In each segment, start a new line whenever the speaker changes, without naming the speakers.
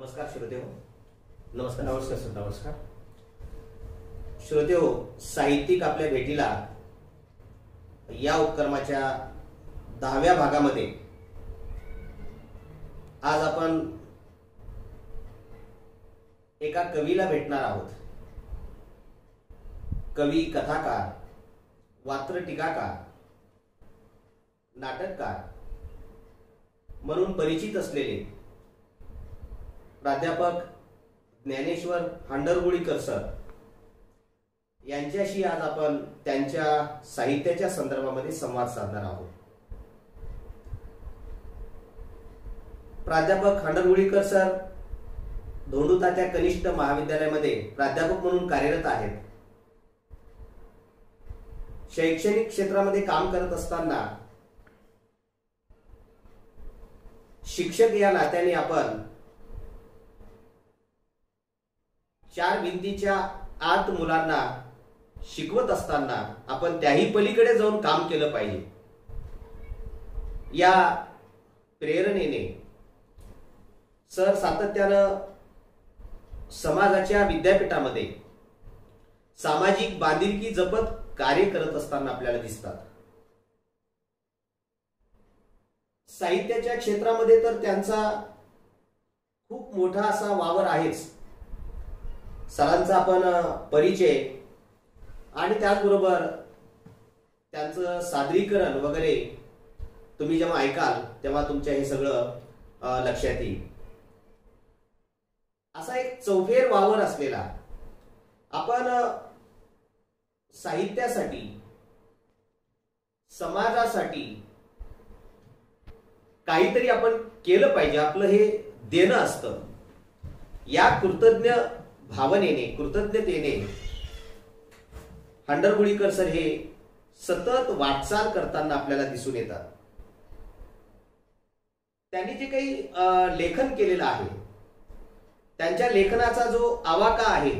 नमस्कार श्रोतेहो. नमस्कार
नमस्कार सर. नमस्कार
श्रोतेहो. साहित्यिक आपल्या भेटीला या उपक्रमाच्या 10व्या भागामध्ये आज आपण एका कवीला भेटणार आहोत. कवी, कथाकार, वात्र टीकाकार, नाटककार म्हणून परिचित असलेले प्राध्यापक ज्ञानेश्वर हांडरगुळीकर सर यांच्याशी आज आपण त्यांच्या साहित्याच्या संदर्भामध्ये संवाद साधणार आहोत. प्राध्यापक हांडरगुळीकर सर धोंडू तात्या कनिष्ठ महाविद्यालयामध्ये प्राध्यापक म्हणून कार्यरत आहेत. शैक्षणिक क्षेत्रामध्ये काम करत असताना शिक्षक या नात्याने आपण चार भिंतीच्या आत मुलांना शिकवत असताना आपण त्याही पलीकडे जाऊन काम केलं पाहिजे या प्रेरणेने सर सातत्यानं समाजाच्या विद्यापीठामध्ये सामाजिक बांधिलकी जपत कार्य करत असताना आपल्याला दिसतात. साहित्याच्या क्षेत्रामध्ये तर त्यांचा खूप मोठा असा वावर आहेच. सरांचा आपण परिचय आणि त्याचबरोबर त्यांचं सादरीकरण वगैरे तुम्ही जेव्हा ऐकाल तेव्हा तुमच्या हे सगळं लक्षात येईल. असा एक चौफेर वावर असलेला आपण साहित्यासाठी, समाजासाठी काहीतरी आपण केलं पाहिजे, आपलं हे देणं असतं. या कृतज्ञ भावनेने, कृतज्ञतेने हांडरगुळीकर सर हे सतत वाटचाल करताना आपल्याला दिसून येतात. त्यांनी जे काही लेखन केलेलं आहे, त्यांच्या लेखनाचा जो आवाका आहे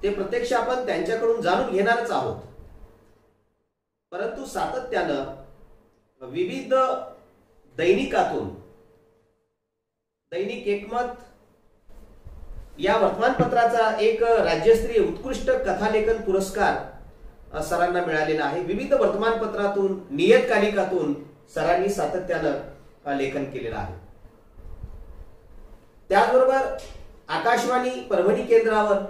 ते प्रत्यक्ष आपण त्यांच्याकडून जाणून घेणारच आहोत. परंतु सातत्यानं विविध दैनिकातून, दैनिक एकमत या वर्तमानपत्राचा एक राज्यस्तरीय उत्कृष्ट कथालेखन पुरस्कार सरांना मिळालेला आहे. विविध वर्तमानपत्रातून, नियतकालिकातून सरांनी सातत्यानं लेखन केलेलं आहे. त्याचबरोबर आकाशवाणी परभणी केंद्रावर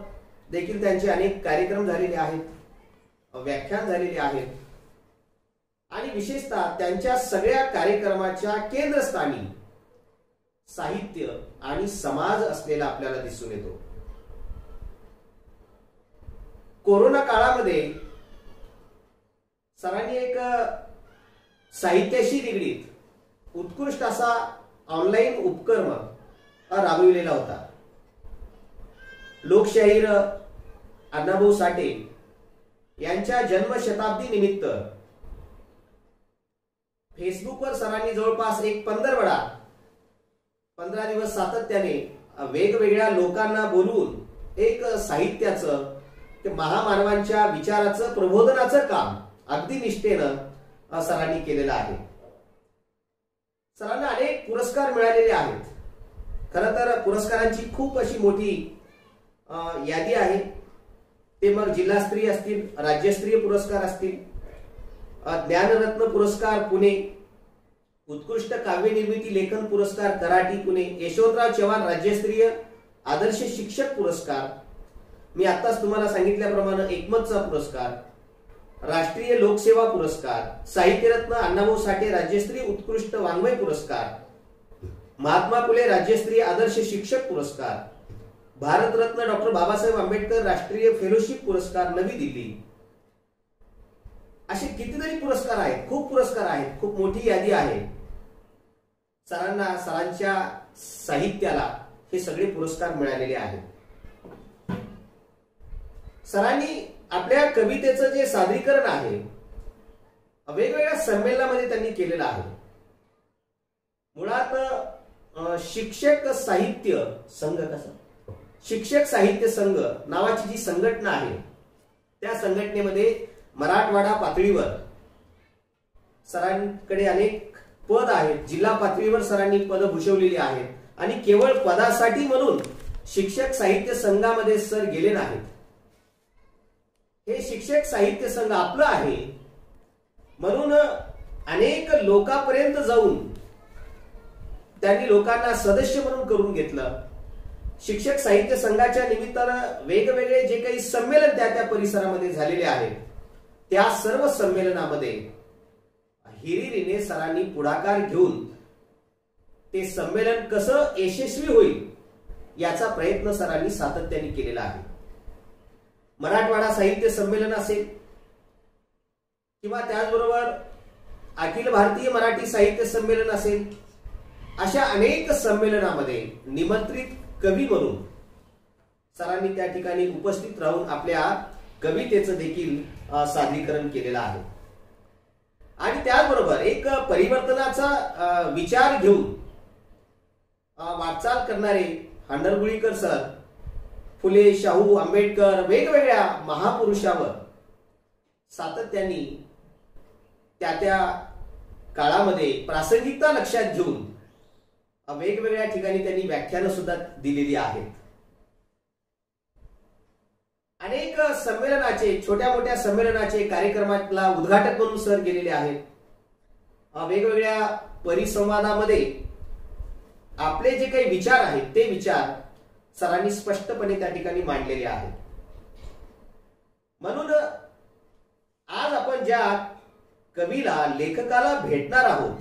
देखील त्यांचे अनेक कार्यक्रम झालेले आहेत, व्याख्यान झालेले आहेत आणि विशेषतः त्यांच्या सगळ्या कार्यक्रमाच्या केंद्रस्थानी साहित्य आणि समाज असलेला आपल्याला दिसून येतो. कोरोना काळामध्ये सरांनी एक साहित्याशी निगडीत उत्कृष्ट असा ऑनलाईन उपक्रम राबविलेला होता. लोकशाहीर अण्णाभाऊ साठे यांच्या जन्मशताब्दी निमित्त फेसबुकवर सरांनी जवळपास एक 15 दिवस सातत्याने वेगवेगळ्या लोकांना बोलवून एक साहित्याचं, महामानवांच्या विचाराचं, प्रबोधनाचं काम अगदी निष्ठेनं सरांनी केलेलं आहे. सरांना अनेक पुरस्कार मिळालेले आहेत. खरं तर पुरस्कारांची खूप अशी मोठी यादी आहे. ते मग जिल्हास्तरीय असतील, राज्यस्तरीय पुरस्कार असतील, ज्ञानरत्न पुरस्कार पुणे, उत्कृष्ट काव्य निर्मिती लेखन पुरस्कार कराठी पुणे, यशवंतराव चव्हाण राज्यस्तरीय आदर्श शिक्षक पुरस्कार, मी आताच तुम्हाला सांगितल्याप्रमाणे एकमतचा पुरस्कार, राष्ट्रीय लोकसेवा पुरस्कार, साहित्यरत्न अण्णाभाऊ साठे राज्यस्तरीय उत्कृष्ट वाङ्मय पुरस्कार, महात्मा फुले राज्यस्तरीय आदर्श शिक्षक पुरस्कार, भारतरत्न डॉक्टर बाबासाहेब आंबेडकर राष्ट्रीय फेलोशिप पुरस्कार नवी दिल्ली, असे कितीतरी पुरस्कार आहेत. खूप पुरस्कार आहेत, खूप मोठी यादी आहे. सरांना, सरांच्या साहित्याला हे सगळे पुरस्कार मिळालेले आहेत. सरांनी आपल्या कवितेचं जे सादरीकरण आहे वेगवेगळ्या संमेलनामध्ये त्यांनी केलेलं आहे. मुळात शिक्षक साहित्य संघ, शिक्षक साहित्य संघ नावाची जी संघटना आहे त्या संघटनेमध्ये मराठवाडा पातळीवर सरांकडे अनेक पद आहेत. जिल्हा पातळीवर सरांनी पद भूषवलेली आहेत. आणि केवळ पदासाठी म्हणून शिक्षक साहित्य संघामध्ये सर गेले नाहीत. हे शिक्षक साहित्य संघ आपलं आहे म्हणून अनेक लोकांपर्यंत जाऊन त्यांनी लोकांना सदस्य म्हणून करून घेतलं. शिक्षक साहित्य संघाच्या निमित्तानं वेगवेगळे जे काही संमेलन त्या परिसरामध्ये झालेले आहेत त्या सर्व संमेलनामध्ये हिरिरीने सरांनी पुढाकार घेऊन ते संमेलन कसं यशस्वी होईल याचा प्रयत्न सरांनी सातत्याने केलेला आहे. मराठवाडा साहित्य संमेलन असेल किंवा त्याचबरोबर अखिल भारतीय मराठी साहित्य संमेलन असेल, अशा अनेक संमेलनामध्ये निमंत्रित कवी म्हणून सरांनी त्या ठिकाणी उपस्थित राहून आपल्या कवितेचं देखील सादरीकरण केलेलं आहे. आणि त्याचबरोबर एक परिवर्तनाचा विचार घेऊन वाटचाल करणारे हांडरगुळीकर सर, फुले, शाहू, आंबेडकर वेगवेगळ्या महापुरुषावर सातत्याने त्या काळामध्ये प्रासंगिकता लक्षात घेऊन वेगवेगळ्या ठिकाणी त्यांनी व्याख्यानं सुद्धा दिलेली आहेत. अनेक संमेलनाचे, छोट्या मोठ्या संमेलनाचे कार्यक्रमाला उद्घाटक म्हणून सर गेलेले आहेत. वेगवेगळ्या परिसंवादामध्ये आपले जे काही विचार आहेत ते विचार सरांनी स्पष्टपणे त्या ठिकाणी मांडलेले आहेत. म्हणून आज आपण ज्या कवीला, लेखकाला भेटणार आहोत,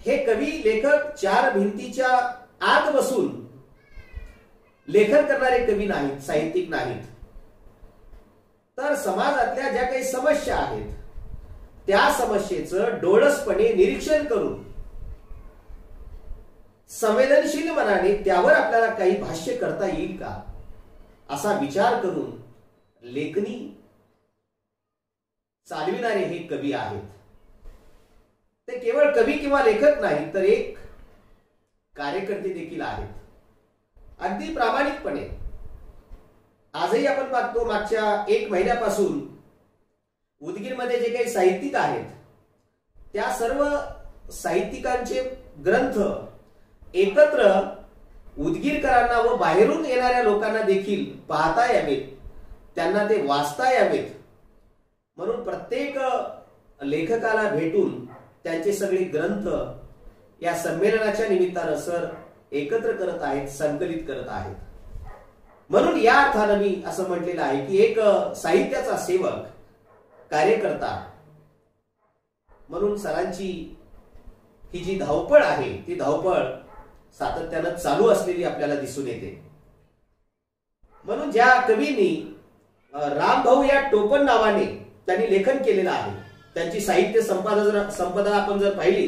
हे कवी लेखक चार भिंतीच्या आत बसून लेखन करणारे कवी नाहीत, साहित्यिक नाहीत, तर समाजातल्या ज्या काही समस्या आहेत त्या समस्येचं डोळसपणे निरीक्षण करून संवेदनशील मनाने त्यावर आपल्याला काही भाष्य करता येईल का असा विचार करून लेखनी चालविणारे हे कवी आहेत. ते केवळ कवी किंवा लेखक नाही तर एक कार्यकर्ते देखील आहेत. अगदी प्रामाणिकपणे आजही आपण पाहतो, मागच्या 1 महिन्यापासून उदगीरमध्ये जे काही साहित्यिक आहेत त्या सर्व साहित्यिकांचे ग्रंथ एकत्र उदगीरकरांना व बाहेरून येणाऱ्या लोकांना देखील पाहता यावेत, त्यांना ते वाचता यावेत म्हणून प्रत्येक लेखकाला भेटून त्यांचे सगळे ग्रंथ या संमेलनाच्या निमित्तानं सर एकत्र करत आहेत, संकलित करत आहेत. म्हणून या अर्थानं मी असं म्हटलेलं आहे की एक साहित्याचा सेवक, कार्यकर्ता म्हणून सरांची ही जी धावपळ आहे ती धावपळ सातत्यानं चालू असलेली आपल्याला दिसून येते. म्हणून ज्या कवींनी रामभाऊ या टोपण नावाने त्यांनी लेखन केलेलं आहे, त्यांची साहित्य संपदा आपण जर पाहिली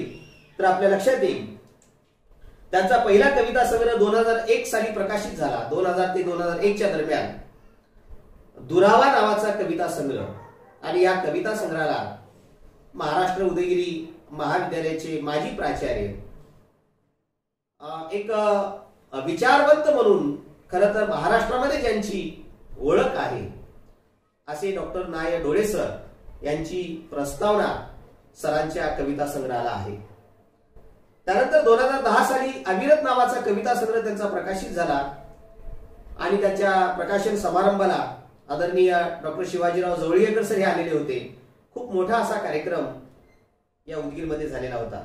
तर आपल्या लक्षात येईल. त्यांचा पहिला कविता संग्रह 2001 साली प्रकाशित झाला. 2000 ते 2001 च्या दरम्यान दुरावा नावाचा कविता संग्रह. आणि या कविता संग्रहाला महाराष्ट्र उदयगिरी महाविद्यालयाचे माजी प्राचार्य, एक विचारवंत म्हणून खरं तर महाराष्ट्रामध्ये ज्यांची ओळख आहे असे डॉक्टर नाय डोळे सर यांची प्रस्तावना सरांच्या कविता संग्रहाला आहे. त्यानंतर 2010 साली अविरत नावाचा कविता संग्रह त्यांचा प्रकाशित झाला आणि त्याच्या प्रकाशन समारंभाला आदरणीय डॉक्टर शिवाजीराव जवळीकर सर हे आलेले होते. खूप मोठा असा कार्यक्रम या उदगीरमध्ये झालेला होता.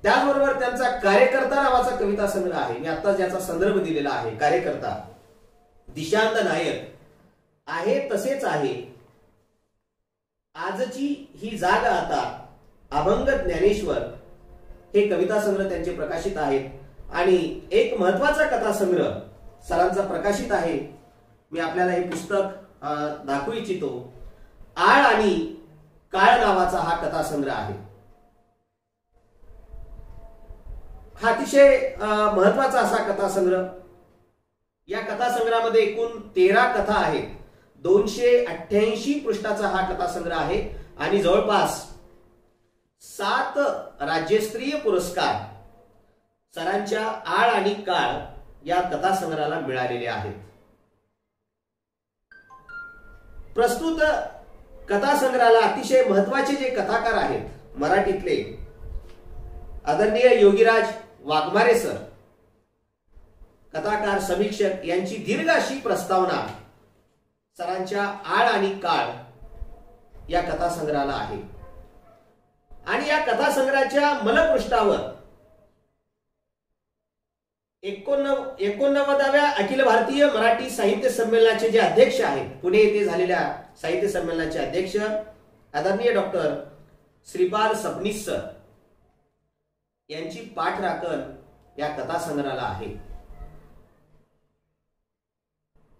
त्याचबरोबर त्यांचा कार्यकर्ता नावाचा कविता संग्रह आहे. मी आता ज्याचा संदर्भ दिलेला आहे, कार्यकर्ता, दिशांत नायक, आहे तसेच आहे, आजची ही जाग आता, अभंग ज्ञानेश्वर हे कविता संग्रह त्यांचे प्रकाशित आहेत. आणि एक महत्वाचा कथा संग्रह सरांचा प्रकाशित आहे. मी आपल्याला हे पुस्तक दाखवू इच्छितो. आळ आणि काळ नावाचा हा कथा संग्रह आहे. हा अतिशय महत्वाचा असा कथा संग्रह. या कथा संग्रहामध्ये एकूण 13 कथा आहेत. 288 पृष्ठाचा हा कथा संग्रह आहे आणि जवळपास 7 राज्यस्तरीय पुरस्कार सरांच्या आळ आणि काळ या कथा संग्रहाला मिळालेले आहेत. प्रस्तुत कथा संग्रहाला अतिशय महत्वाचे जे कथाकार आहेत मराठीतले आदरणीय योगीराज वाघमारे सर, कथाकार समीक्षक यांची दीर्घ अशी प्रस्तावना सरांच्या आळ आणि काळ या कथासंग्रहाला आहे. आणि या कथासंग्रहाच्या मलपृष्ठावर 89व्या अखिल भारतीय मराठी साहित्य संमेलनाचे जे अध्यक्ष आहेत, पुणे येथे झालेल्या साहित्य संमेलनाचे अध्यक्ष आदरणीय डॉक्टर श्रीपाल सबनीस सर यांची पाठराखण या कथासंग्रहाला आहे.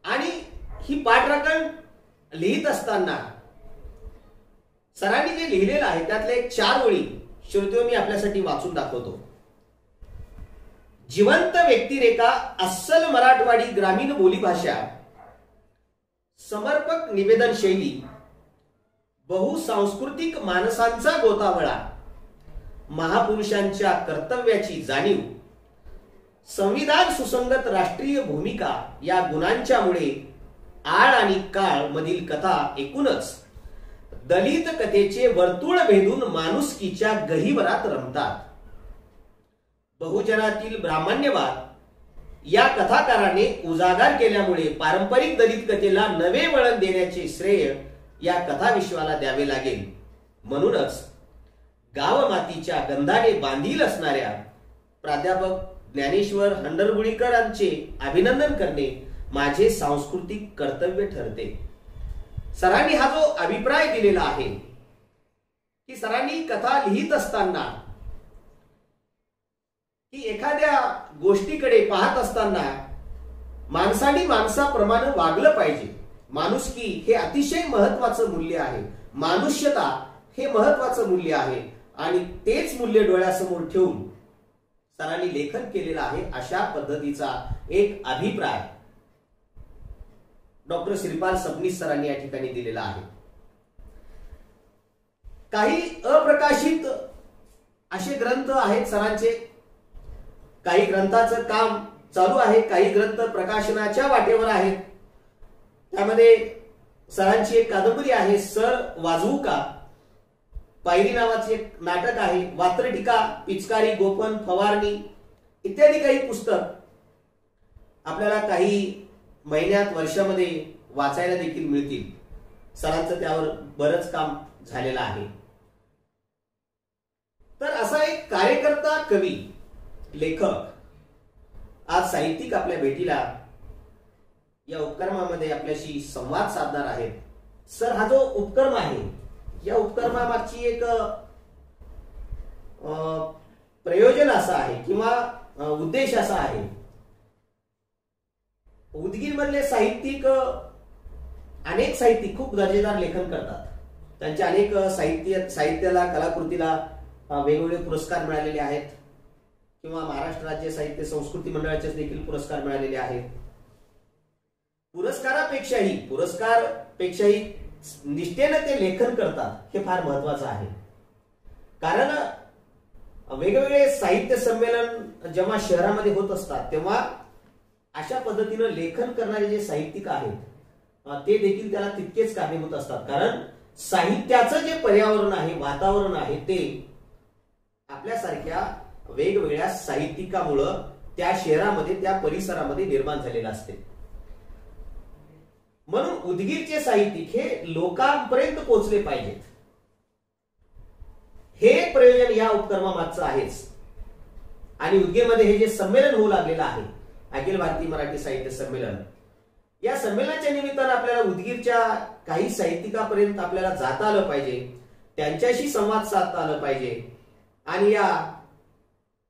आणि ही पाठराखण लिहित असताना सरांनी जे लिहिलेलं आहे त्यातले एक 4 ओळी श्रोते मी आपल्यासाठी वाचून दाखवतो. जिवंत व्यक्तिरेखा, अस्सल मराठवाडी ग्रामीण बोलीभाषा, समर्पक निवेदन शैली, बहुसांस्कृतिक माणसांचा गोतावळा, महापुरुषांच्या कर्तव्याची जाणीव, संविधान सुसंगत राष्ट्रीय भूमिका या गुणांच्यामुळे आळ आणि काळ मधील कथा एकूणच दलित कथेचे वर्तुळ भेदून माणुसकीच्या गहिवरात रमतात. बहुजनातील ब्राह्मण्यवाद या कथाकाराने उजागर केल्यामुळे पारंपरिक दलित कथेला नवे वळण देण्याचे श्रेय या कथाविश्वाला द्यावे लागेल. म्हणूनच गाव मातीच्या गंधाने बांधील असणाऱ्या प्राध्यापक ज्ञानेश्वर हंडरगुळीकरांचे अभिनंदन करणे माझे सांस्कृतिक कर्तव्य ठरते. सरांनी हा जो अभिप्राय दिलेला आहे की सरांनी कथा लिहित असताना की एखाद्या गोष्टीकडे पाहत असताना माणसाने माणसाप्रमाणे वागलं पाहिजे. माणुसकी हे अतिशय महत्वाचं मूल्य आहे. मानुष्यता हे महत्वाचं मूल्य आहे आणि तेच मूल्य डोळ्यासमोर ठेवून सरांनी लेखन केलेलं आहे. अशा पद्धतीचा एक अभिप्राय डॉक्टर श्रीपाल सबनीस सरांनी या ठिकाणी दिलेला आहे. काही अप्रकाशित असे ग्रंथ आहेत सरांचे. काही ग्रंथाचं काम चालू आहे, काही ग्रंथ प्रकाशनाच्या वाटेवर आहेत. त्यामध्ये सरांची एक कादंबरी आहे, सर वाजवू का, पायरी नावाचे एक नाटक आहे, वात्रटिका, पिचकारी, गोपन, फवारणी इत्यादी काही पुस्तक आपल्याला काही महिन्यात वर्षामध्ये वाचायला देखील मिळतील. सरांचं त्यावर बरंच काम झालेलं आहे. तर असा एक कार्यकर्ता, कवी, लेखक आज साहित्यिक आपल्या भेटीला या उपक्रमामध्ये आपल्याशी संवाद साधणार आहेत. सर, हा जो उपक्रम आहे या उपक्रमामागची एक प्रयोजन असं आहे किंवा उद्देश असा आहे. उदगीर मधले साहित्यिक, अनेक साहित्यिक खूप दर्जेदार लेखन करतात. त्यांच्या अनेक साहित्याला, कलाकृतीला वेगवेगळे पुरस्कार मिळालेले आहेत किंवा महाराष्ट्र राज्य साहित्य संस्कृती मंडळाचे देखील पुरस्कार मिळालेले आहेत. पुरस्कारपेक्षाही निष्ठेनं ते लेखन करतात हे फार महत्वाचं आहे. कारण वेगवेगळे साहित्य संमेलन जेव्हा शहरामध्ये होत असतात तेव्हा अशा पद्धतीनं लेखन करणारे जे साहित्यिक आहेत ते देखील त्याला तितकेच कारणीभूत असतात. कारण साहित्याचं जे पर्यावरण आहे, वातावरण आहे, ते आपल्यासारख्या वेगवेगळ्या साहित्यिकामुळं त्या शहरामध्ये, त्या परिसरामध्ये निर्माण झालेलं असते. म्हणून उदगीरचे साहित्यिक हे लोकांपर्यंत पोहोचले पाहिजेत, हे प्रयोजन या उपक्रमामागचं आहेच. आणि उदगीरमध्ये हे जे संमेलन होऊ लागलेलं आहे, अखिल भारतीय मराठी साहित्य संमेलन, या संमेलनाच्या निमित्तानं आपल्याला उदगीरच्या काही साहित्यिकापर्यंत आपल्याला जाता आलं पाहिजे, त्यांच्याशी संवाद साधता आलं पाहिजे. आणि या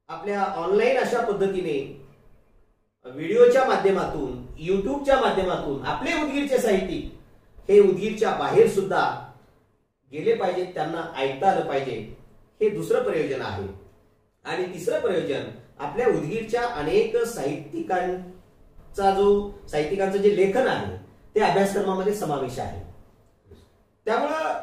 आपल्या ऑनलाईन अशा पद्धतीने व्हिडिओच्या माध्यमातून, युट्यूबच्या माध्यमातून आपले उदगीरचे साहित्यिक हे उदगीरच्या बाहेर सुद्धा गेले पाहिजेत, त्यांना ऐकता आलं पाहिजे. हे दुसरं प्रयोजन आहे. आणि तिसरं प्रयोजन, आपल्या उदगीरच्या अनेक साहित्यिकांचं जे लेखन आहे ते अभ्यासक्रमामध्ये समावेश आहे. त्यामुळं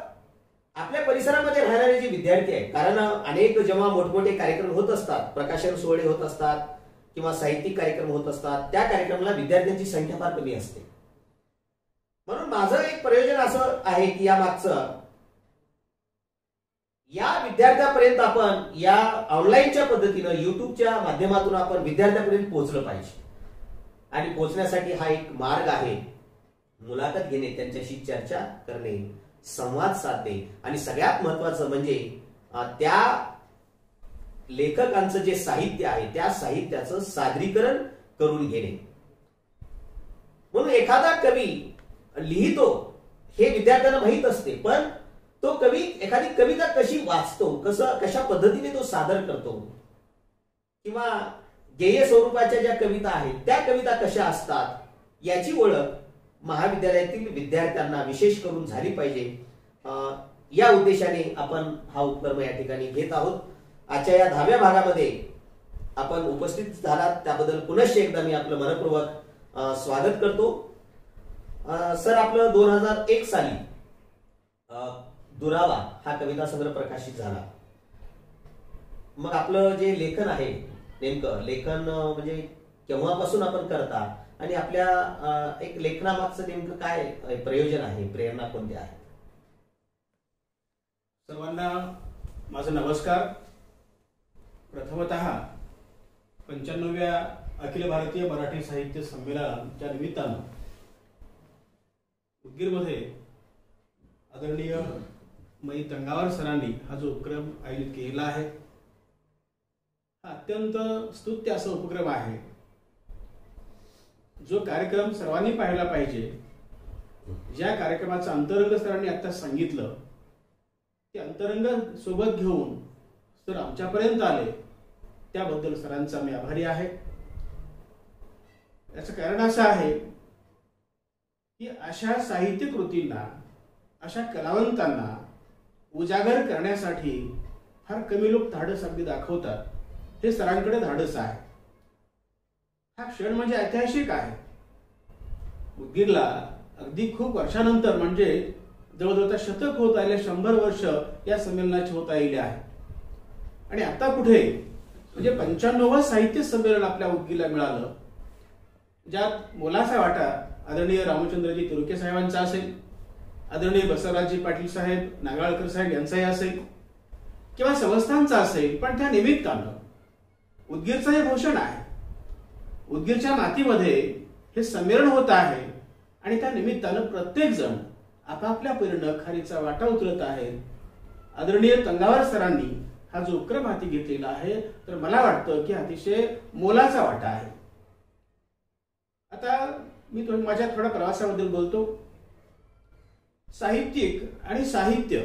आपल्या परिसरामध्ये राहणारे जे विद्यार्थी आहेत, कारण अनेक जेव्हा मोठमोठे कार्यक्रम होत असतात, प्रकाशन सोहळे होत असतात किंवा साहित्यिक कार्यक्रम होत असतात, त्या कार्यक्रमाला विद्यार्थ्यांची संख्या फार कमी असते. म्हणून माझं एक प्रयोजन असं आहे की या मागचं या विद्यार्थ्यापर्यंत आपण या ऑनलाईनच्या पद्धतीनं युट्यूबच्या माध्यमातून आपण विद्यार्थ्यापर्यंत पोहोचलं पाहिजे आणि पोहोचण्यासाठी हा एक मार्ग आहे. मुलाखत घेणे, त्यांच्याशी चर्चा करणे, संवाद साधणे आणि सगळ्यात महत्वाचं म्हणजे त्या लेखकांचं जे साहित्य आहे त्या साहित्याचं सादरीकरण करून घेणे. म्हणून एखादा कवी लिहितो हे विद्यार्थ्यांना माहीत असते, पण तो कवी एखादी कविता कशी वाचतो, कशा पद्धतीने तो सादर करतो, किंवा गेय स्वरूपाच्या ज्या कविता आहेत त्या कविता कशा असतात याची ओळख महाविद्यालयातील विद्यार्थ्यांना विशेष करून झाली पाहिजे. या उद्देशाने आपण हा उपक्रम या ठिकाणी घेत आहोत. आजच्या या 10व्या भागामध्ये आपण उपस्थित झालात त्याबद्दल पुनश्च एकदा मी आपलं मनपूर्वक स्वागत करतो. सर, आपलं 2001 साली दुरावा हा कविता संग्रह प्रकाशित झाला. मग आपलं जे लेखन आहे, नेमकं लेखन म्हणजे केव्हापासून आपण करता आणि आपल्या एक लेखनामागचं नेमकं काय प्रयोजन आहे, प्रेरणा कोणत्या आहे?
सर्वांना माझा नमस्कार. प्रथमतः 95व्या अखिल भारतीय मराठी साहित्य संमेलनाच्या निमित्तानं उदगीरमध्ये आदरणीय मई तंगावर सरांनी हा जो उपक्रम आयोजित केला आहे हा अत्यंत स्तुत्य असा उपक्रम आहे. जो कार्यक्रम सर्वांनी पाहायला पाहिजे, ज्या कार्यक्रमाचं अंतरंग सरांनी आता सांगितलं ते अंतरंग सोबत घेऊन सर आमच्यापर्यंत आले, त्याबद्दल सरांचा मी आभारी आहे. याचं कारण असं आहे की अशा साहित्य कृतींना, अशा कलावंतांना उजागर करण्यासाठी फार कमी लोक धाडस अगदी दाखवतात. हे सरांकडे धाडस आहे. हा क्षण म्हणजे ऐतिहासिक आहे. उदगीरला अगदी खूप वर्षानंतर, म्हणजे जवळजवळ शतक होत आले, 100 वर्ष या संमेलनाचे होत आलेले आहे. आणि आता कुठे म्हणजे 95वं साहित्य संमेलन आपल्या उदगीरला मिळालं, ज्यात मोलाचा वाटा आदरणीय रामचंद्रजी तिरुके साहेबांचा असेल, आदरणीय बसवराजजी पाटील साहेब, नागाळकर साहेब यांचाही असेल, किंवा संस्थांचा असेल. पण त्या निमित्तानं उदगीरचं हे भूषण आहे. उदगीरच्या मातीमध्ये हे संमेलन होत आहे आणि त्या निमित्तानं प्रत्येक जण आपापल्या परीनं खारीचा वाटा उचलत आहे. आदरणीय तंगावर सरांनी हा जो उपक्रम हाती घेतलेला आहे, तर मला वाटतं की अतिशय मोलाचा वाटा आहे. आता मी माझ्या थोड्या प्रवासाबद्दल बोलतो. साहित्यिक आणि साहित्य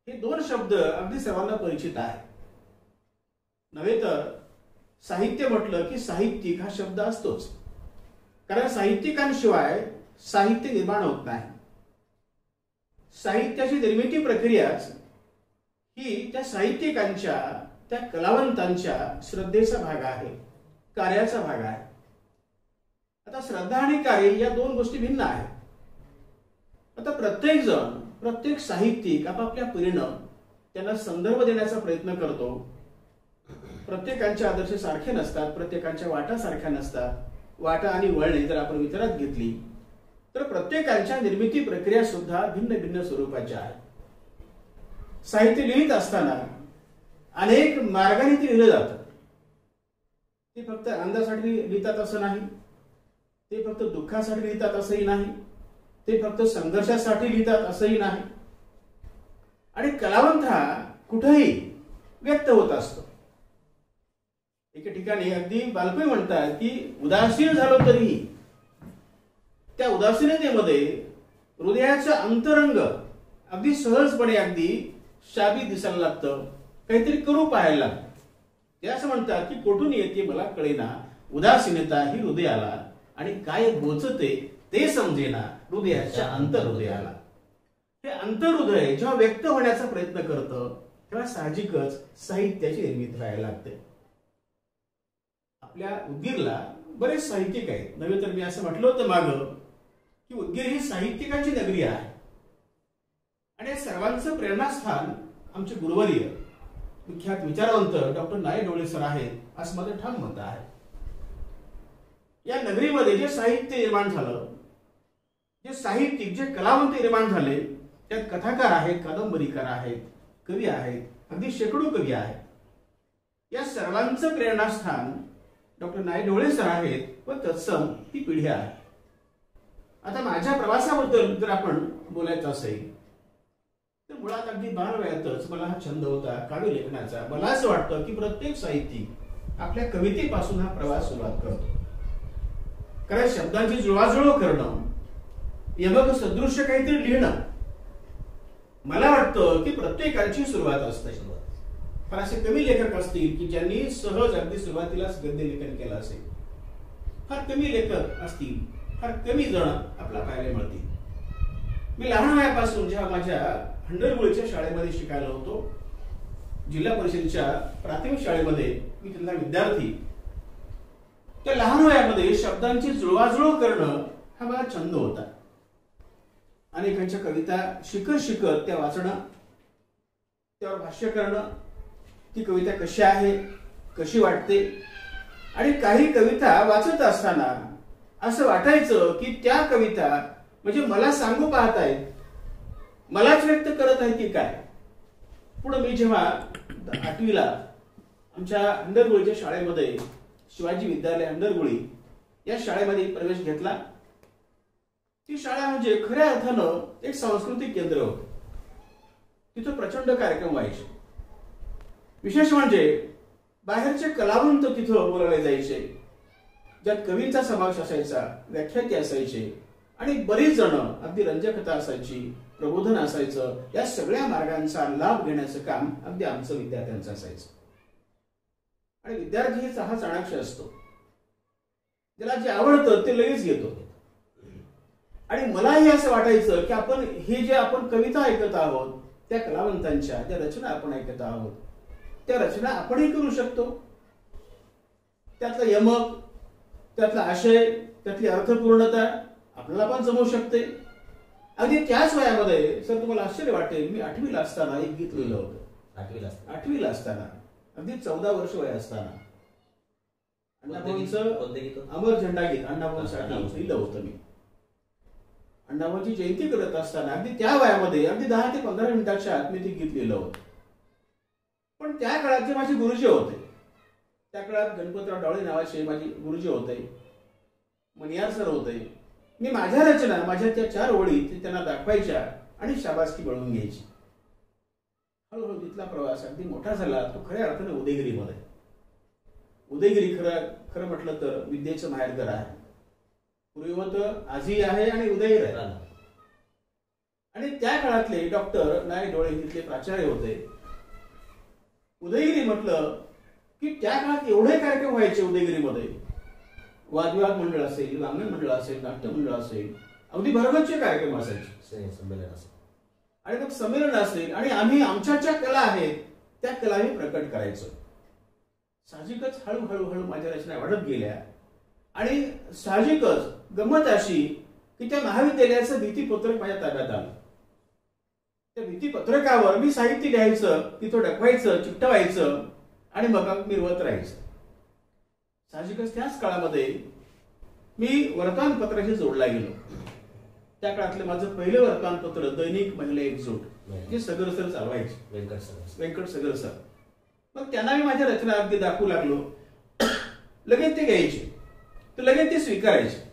हे दोन शब्द अगदी सर्वांना परिचित आहे. नव्हे तर साहित्य म्हटलं की साहित्यिक हा शब्द असतोच, कारण साहित्यिकांशिवाय साहित्य निर्माण होत नाही. साहित्याची निर्मिती प्रक्रियाच ही त्या साहित्यिकांच्या, त्या कलावंतांच्या श्रद्धेचा भाग आहे, कार्याचा भाग आहे. आता श्रद्धा आणि कार्य या दोन गोष्टी भिन्न आहेत. आता प्रत्येक जण, प्रत्येक साहित्यिक आपापल्या परीनं त्यांना संदर्भ देण्याचा प्रयत्न करतो. प्रत्येकांचे आदर्श सारखे नसतात, प्रत्येकांच्या वाटा सारख्या नसतात. वाटा आणि वळणे जर आपण विचारात घेतली तर प्रत्येकांच्या निर्मिती प्रक्रिया सुद्धा भिन्न भिन्न स्वरूपाच्या आहेत. साहित्य लिहित असताना अनेक मार्गाने ते लिहिलं जातं. ते फक्त आनंदासाठी लिहितात असं नाही, ते फक्त दुःखासाठी लिहितात असंही नाही, ते फक्त संघर्षासाठी लिहितात असंही नाही. आणि कलावंत हा कुठेही व्यक्त होत असतो. एके ठिकाणी अगदी बालकवी म्हणतात की उदासीन झालो तरीही त्या उदासीनतेमध्ये हृदयाचं अंतरंग अगदी सहजपणे, अगदी शाबी दिसायला लागतं, काहीतरी करू पाहायला लागतं. ते असं म्हणतात की कोठून येते मला कळेना, उदासीनता ही हृदयाला, आणि काय बोचते ते समजेना हृदयाच्या अंतर्हृदयाला. हे अंतर्हृदय जेव्हा व्यक्त होण्याचा प्रयत्न करतं तेव्हा साहजिकच साहित्याची निर्मिती व्हायला लागते. आपल्या उदगीरला बरेच साहित्यिक आहेत. नव्हे तर मी असं म्हटलं होतं मागं की उदगीर ही साहित्यिकांची नगरी आहे. आणि सर्वांचं प्रेरणास्थान आमचे गुरुवर्य, विख्यात विचारवंत डॉक्टर नाय डोळे सर आहेत, असं माझं ठाम मत आहे. या नगरीमध्ये जे साहित्य निर्माण झालं, जे साहित्यिक, जे कलावंत निर्माण झाले, त्यात कथाकार आहेत, कादंबरीकार आहेत, कवी आहेत, अगदी शेकडो कवी आहेत. या सर्वांचं प्रेरणास्थान डॉक्टर नाई ढोळे सर आहेत व तत्सम ती पिढी आहे. आता माझ्या प्रवासाबद्दल जर आपण बोलायचं असेल तर मुळात अगदी बालवयातच मला हा छंद होता काव्य लेखनाचा. मला असं वाटतं की प्रत्येक साहित्यिक आपल्या कवितेपासून हा प्रवास सुरुवात करतो. कारण शब्दांची जुळवाजुळव करणं, यमक सदृश्य काहीतरी लिहिणं, मला वाटतं की प्रत्येकाची सुरुवात असते. पण असे कमी लेखक असतील की ज्यांनी सहज अगदी सुरुवातीलाच गद्य लेखन केलं असेल. फार कमी लेखक असतील, फार कमी जण आपला पाहायला मिळतील. मी लहान वयापासून जेव्हा माझ्या हंडरगुळीच्या शाळेमध्ये शिकायला होतो, जिल्हा परिषदेच्या प्राथमिक शाळेमध्ये मी तिथला विद्यार्थी, त्या लहान वयामध्ये शब्दांची जुळवाजुळव करणं हा मला छंद होता. अनेकांच्या कविता शिकत शिकत त्या वाचणं, त्यावर भाष्य करणं, ती कविता कशी आहे, कशी वाटते. आणि काही कविता वाचत असताना असं वाटायचं की त्या कविता म्हणजे मला सांगू पाहत आहेत, मलाच व्यक्त करत आहे की काय. पुढे मी जेव्हा 8वीला आमच्या हंडरगुळीच्या शाळेमध्ये, शिवाजी विद्यालय हंडरगुळी या शाळेमध्ये प्रवेश घेतला. ती शाळा म्हणजे खऱ्या अर्थानं एक सांस्कृतिक केंद्र होतं. तिथं प्रचंड कार्यक्रम व्हायचे. विशेष म्हणजे बाहेरचे कलावंत तिथं बोलावले जायचे, ज्यात कवींचा समावेश असायचा, व्याख्याते असायचे आणि बरीच जण, अगदी रंजकथा असायची, प्रबोधन असायचं. या सगळ्या मार्गांचा लाभ घेण्याचं काम अगदी आमचं विद्यार्थ्यांचं असायचं. आणि विद्यार्थी हा चाणाक्ष असतो, ज्याला जे आवडतं ते लगेच घेतो. आणि मलाही असं वाटायचं की आपण हे जे आपण कविता ऐकत आहोत, त्या कलावंतांच्या ज्या रचना आपण ऐकत आहोत, त्या रचना आपणही करू शकतो. त्यातलं यमक, त्यातला आशय, त्यातली अर्थपूर्णता आपल्याला पण जमवू शकते. अगदी त्याच वयामध्ये सर तुम्हाला आश्चर्य वाटेल, मी 8वीला असताना एक गीत लिहिलं होतं. 8वीला असताना, अगदी 14 वर्ष वय असताना अण्णाभाऊंचं अमर झेंडा गीत अण्णाभाऊंसाठी लिहिलं होतं मी. अण्णाभाऊंची जयंती करत असताना अगदी त्या वयामध्ये अगदी 10 ते 15 मिनिटाच्या आत मी ते गीत लिहिलं होतं. पण त्या काळात जे माझे गुरुजी होते, त्या काळात गणपतराव डावळे नावाचे माझे गुरुजी होते, मनियार सर होते. मी माझ्या रचना, माझ्या त्या 4 ओळी त्यांना दाखवायच्या आणि शाबासकी मिळवून घ्यायची. हळूहळू तिथला प्रवास अगदी मोठा झाला. तो खऱ्या अर्थाने उदयगिरीमध्ये. उदयगिरी खरं म्हटलं तर विद्येचं माहेरघर आहे. पूर्वी होतं, आजही आहे आणि उदयगिरी आहे. आणि त्या काळातले डॉक्टर नाई ढोळे तिथले प्राचार्य होते. उदयगिरी म्हटलं की त्या काळात एवढे कार्यक्रम व्हायचे उदयगिरीमध्ये. वादविवाद मंडळ असेल, वाङ्मय मंडळ असेल, नाट्य मंडळ असेल, अगदी भरगच्च कार्यक्रम असायचे. संमेलन असेल आणि मग संमेलन असेल आणि आम्ही आमच्या ज्या कला आहेत त्या कलाही प्रकट करायचो. साहजिकच हळूहळू माझ्या रचना वाढत गेल्या. आणि साहजिकच गंमत अशी की त्या महाविद्यालयाचं भीतीपत्रक माझ्या ताब्यात आलं. त्या भीतीपत्रकावर मी साहित्य लिहायचं, तिथं डकवायचं, चिकटवायचं आणि मग मिरवत राहायचं. साहजिकच त्याच काळामध्ये मी वर्तमानपत्राशी जोडला गेलो. त्या काळातलं माझं पहिलं वर्तमानपत्र दैनिक महिला एकजूट, जे सगर सर चालवायचे, व्यंकट सगर सर. मग त्यांना मी माझ्या रचना अगदी दाखवू लागलो. लगेच ते घ्यायचे, तर लगेच ते स्वीकारायचे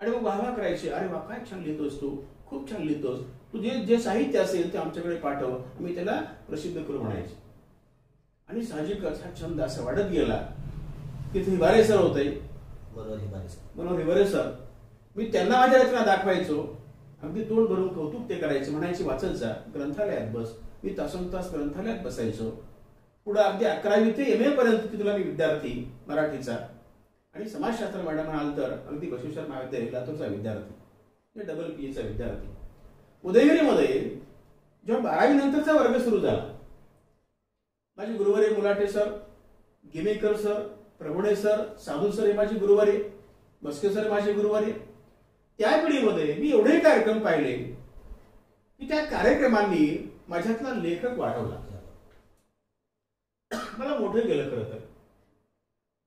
आणि मग वाहवा करायचे. अरे वा, काय छान लिहितोस तू, खूप छान लिहितोस, तुझे जे साहित्य असेल ते आमच्याकडे पाठव, आम्ही त्याला प्रसिद्ध करू म्हणायचे. आणि साहजिकच हा छंद असा वाढत गेला. तिथे हिबारे सर होते, मनोहर हिबारे सर. मी त्यांना माझ्या रचना दाखवायचो, अगदी तोंड भरून कौतुक ते करायचे, म्हणायचे वाचत जा, ग्रंथालयात बस. मी तासंतास ग्रंथालयात बसायचो. पुढे अगदी 11वी ते MA पर्यंत तिथला मी विद्यार्थी मराठीचा. आणि समाजशास्त्र मॅडम म्हणाल तर अगदी बसवेश्वर महाविद्यालय लातूरचा विद्यार्थी, डबल PE चा विद्यार्थी. उदयगिरीमध्ये जेव्हा 12वी नंतरचा वर्ग सुरू झाला, माझे गुरुवारी Mulate sir, गिमेकर sir, Prabhune sir, साधू सर हे माझे गुरुवारी, बस्के सर माझे गुरुवारी. त्या पिढीमध्ये मी एवढे कार्यक्रम पाहिले की त्या कार्यक्रमांनी माझ्यातला लेखक वाढवला. मला मोठं गेलं खरं तर.